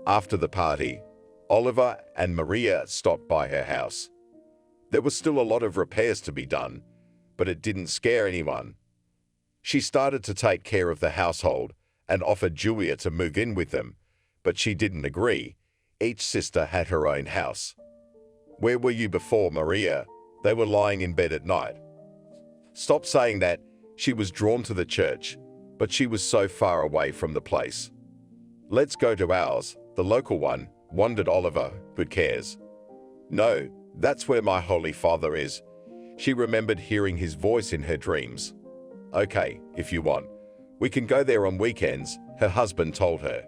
After the party, Oliver and Maria stopped by her house. There was still a lot of repairs to be done, but it didn't scare anyone. She started to take care of the household and offered Julia to move in with them, but she didn't agree. Each sister had her own house. Where were you before, Maria? They were lying in bed at night. Stop saying that. She was drawn to the church, but she was so far away from the place. Let's go to ours, the local one, wondered Oliver. Who cares? No, that's where my Holy Father is. She remembered hearing his voice in her dreams. Okay, if you want. We can go there on weekends, her husband told her.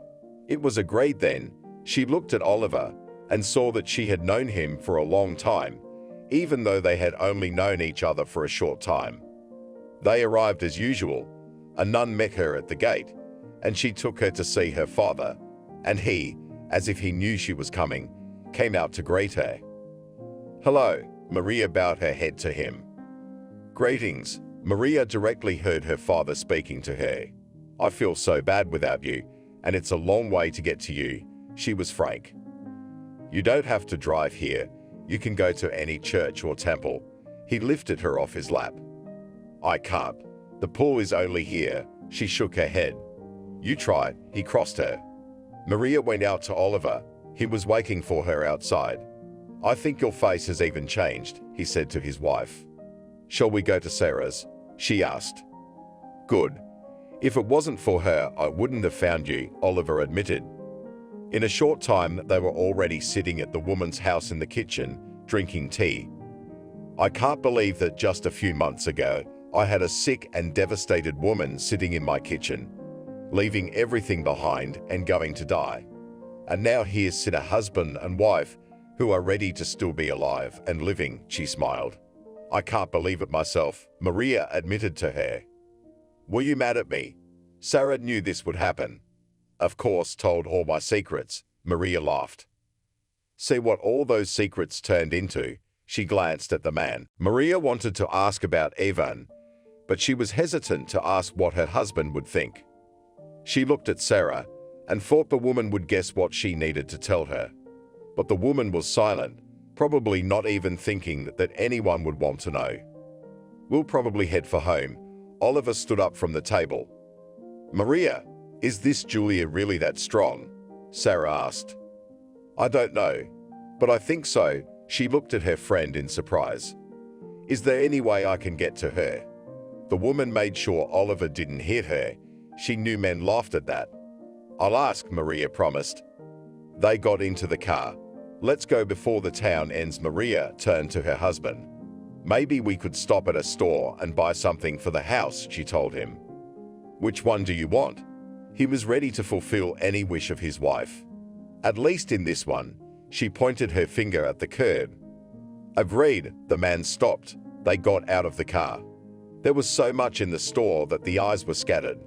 It was agreed then. She looked at Oliver and saw that she had known him for a long time, even though they had only known each other for a short time. They arrived as usual. A nun met her at the gate, and she took her to see her father, and he, as if he knew she was coming, came out to greet her. Hello, Maria bowed her head to him. Greetings. Maria directly heard her father speaking to her. I feel so bad without you, and it's a long way to get to you, she was frank. You don't have to drive here. You can go to any church or temple. He lifted her off his lap. I can't. The pool is only here. She shook her head. You try. He crossed her. Maria went out to Oliver. He was waiting for her outside. I think your face has even changed, he said to his wife. Shall we go to Sarah's? She asked. Good. If it wasn't for her, I wouldn't have found you, Oliver admitted. In a short time, they were already sitting at the woman's house in the kitchen, drinking tea. I can't believe that just a few months ago, I had a sick and devastated woman sitting in my kitchen, leaving everything behind and going to die. And now here sit a husband and wife who are ready to still be alive and living, she smiled. I can't believe it myself, Maria admitted to her. Were you mad at me? Sarah knew this would happen. Of course, told all my secrets, Maria laughed. See what all those secrets turned into, she glanced at the man. Maria wanted to ask about Ivan, but she was hesitant to ask what her husband would think. She looked at Sarah and thought the woman would guess what she needed to tell her. But the woman was silent, probably not even thinking that anyone would want to know. We'll probably head for home. Oliver stood up from the table. Maria, is this Julia really that strong? Sarah asked. I don't know, but I think so. She looked at her friend in surprise. Is there any way I can get to her? The woman made sure Oliver didn't hear her. She knew men laughed at that. I'll ask, Maria promised. They got into the car. Let's go before the town ends, Maria turned to her husband. Maybe we could stop at a store and buy something for the house, she told him. Which one do you want? He was ready to fulfill any wish of his wife. At least in this one, She pointed her finger at the curb. Agreed, the man stopped. They got out of the car. There was so much in the store that the eyes were scattered.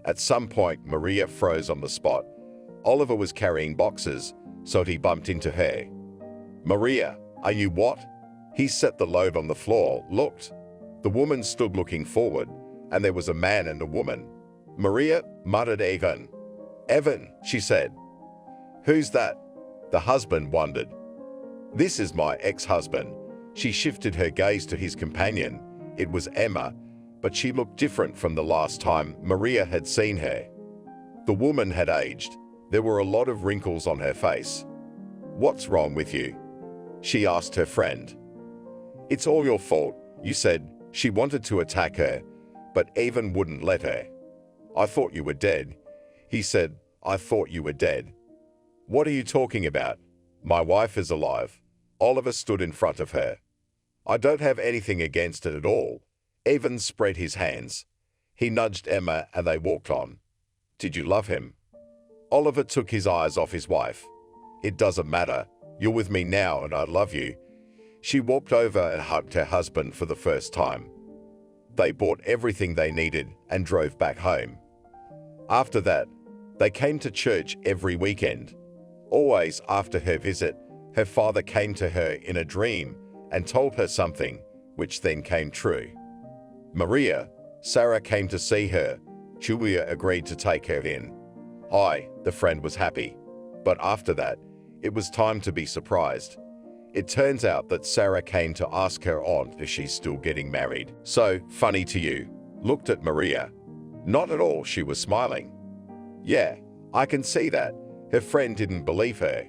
At some point, Maria froze on the spot. Oliver was carrying boxes, so he bumped into her. "Maria, are you what?" He set the load on the floor, looked. The woman stood looking forward, and there was a man and a woman. "Maria," muttered Evan. "Evan," she said. "Who's that?" The husband wondered. "This is my ex-husband." She shifted her gaze to his companion. It was Emma, but she looked different from the last time Maria had seen her. The woman had aged. There were a lot of wrinkles on her face. "What's wrong with you?" she asked her friend. "It's all your fault," you said. She wanted to attack her, but Evan wouldn't let her. "I thought you were dead." He said, "I thought you were dead." "What are you talking about? My wife is alive." Oliver stood in front of her. "I don't have anything against it at all." Evan spread his hands. He nudged Emma and they walked on. "Did you love him?" Oliver took his eyes off his wife. "It doesn't matter. You're with me now and I love you." She walked over and hugged her husband for the first time. They bought everything they needed and drove back home. After that, they came to church every weekend. Always after her visit, her father came to her in a dream and told her something, which then came true. Maria, Sarah came to see her. Julia agreed to take her in. The friend was happy. But after that, it was time to be surprised. It turns out that Sarah came to ask her aunt if she's still getting married. "So, funny to you?" Looked at Maria. "Not at all," she was smiling. "Yeah, I can see that." Her friend didn't believe her.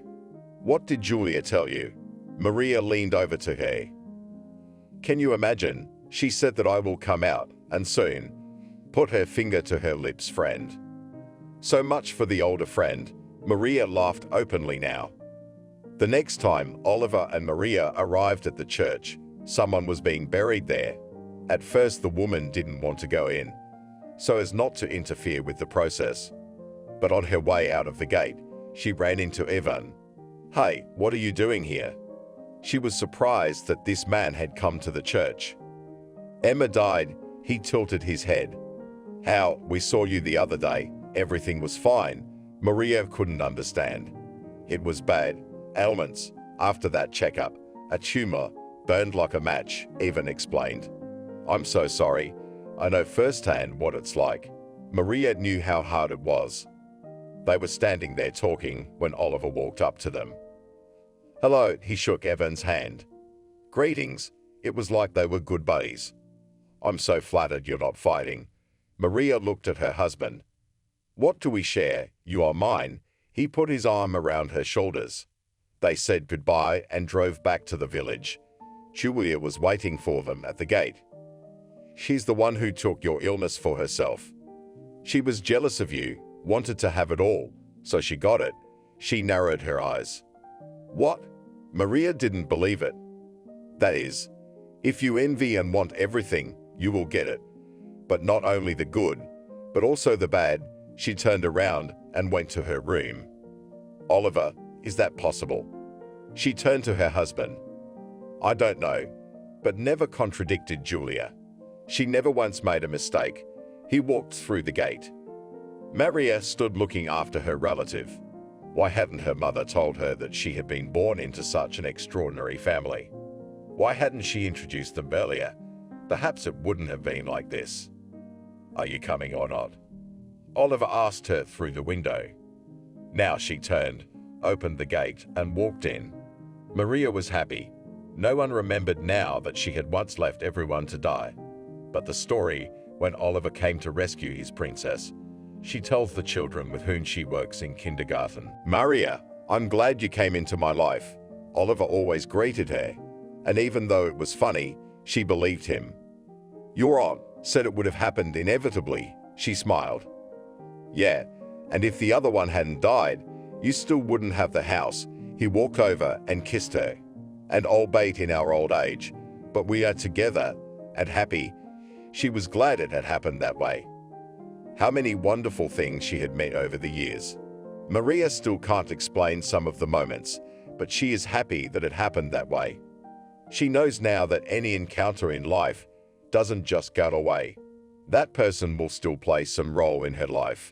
"What did Julia tell you?" Maria leaned over to her. "Can you imagine? She said that I will come out, and soon." Put her finger to her lips, friend. So much for the older friend. Maria laughed openly now. The next time Oliver and Maria arrived at the church, someone was being buried there. At first the woman didn't want to go in, so as not to interfere with the process. But on her way out of the gate, she ran into Evan. "Hey, what are you doing here?" She was surprised that this man had come to the church. "Emma died." He tilted his head. "How? We saw you the other day. Everything was fine." Maria couldn't understand. "It was bad. Ailments. After that checkup, a tumor, burned like a match," Evan explained. "I'm so sorry. I know firsthand what it's like." Maria knew how hard it was. They were standing there talking when Oliver walked up to them. "Hello," he shook Evan's hand. "Greetings." It was like they were good buddies. "I'm so flattered you're not fighting." Maria looked at her husband. "What do we share? You are mine." He put his arm around her shoulders. They said goodbye and drove back to the village. Julia was waiting for them at the gate. "She's the one who took your illness for herself. She was jealous of you, wanted to have it all, so she got it." She narrowed her eyes. "What?" Maria didn't believe it. "That is, if you envy and want everything, you will get it. But not only the good, but also the bad." She turned around and went to her room. "Oliver, is that possible?" She turned to her husband. "I don't know," but never contradicted Julia. She never once made a mistake. He walked through the gate. Maria stood looking after her relative. Why hadn't her mother told her that she had been born into such an extraordinary family? Why hadn't she introduced them earlier? Perhaps it wouldn't have been like this. "Are you coming or not?" Oliver asked her through the window. Now she turned, opened the gate, and walked in. Maria was happy. No one remembered now that she had once left everyone to die. But the story, when Oliver came to rescue his princess, she tells the children with whom she works in kindergarten. "Maria, I'm glad you came into my life." Oliver always greeted her, and even though it was funny, she believed him. "Your aunt said it would have happened inevitably." She smiled. "Yeah, and if the other one hadn't died, you still wouldn't have the house." He walked over and kissed her. "And albeit in our old age, but we are together and happy." She was glad it had happened that way. How many wonderful things she had met over the years. Maria still can't explain some of the moments, but she is happy that it happened that way. She knows now that any encounter in life doesn't just go away. That person will still play some role in her life.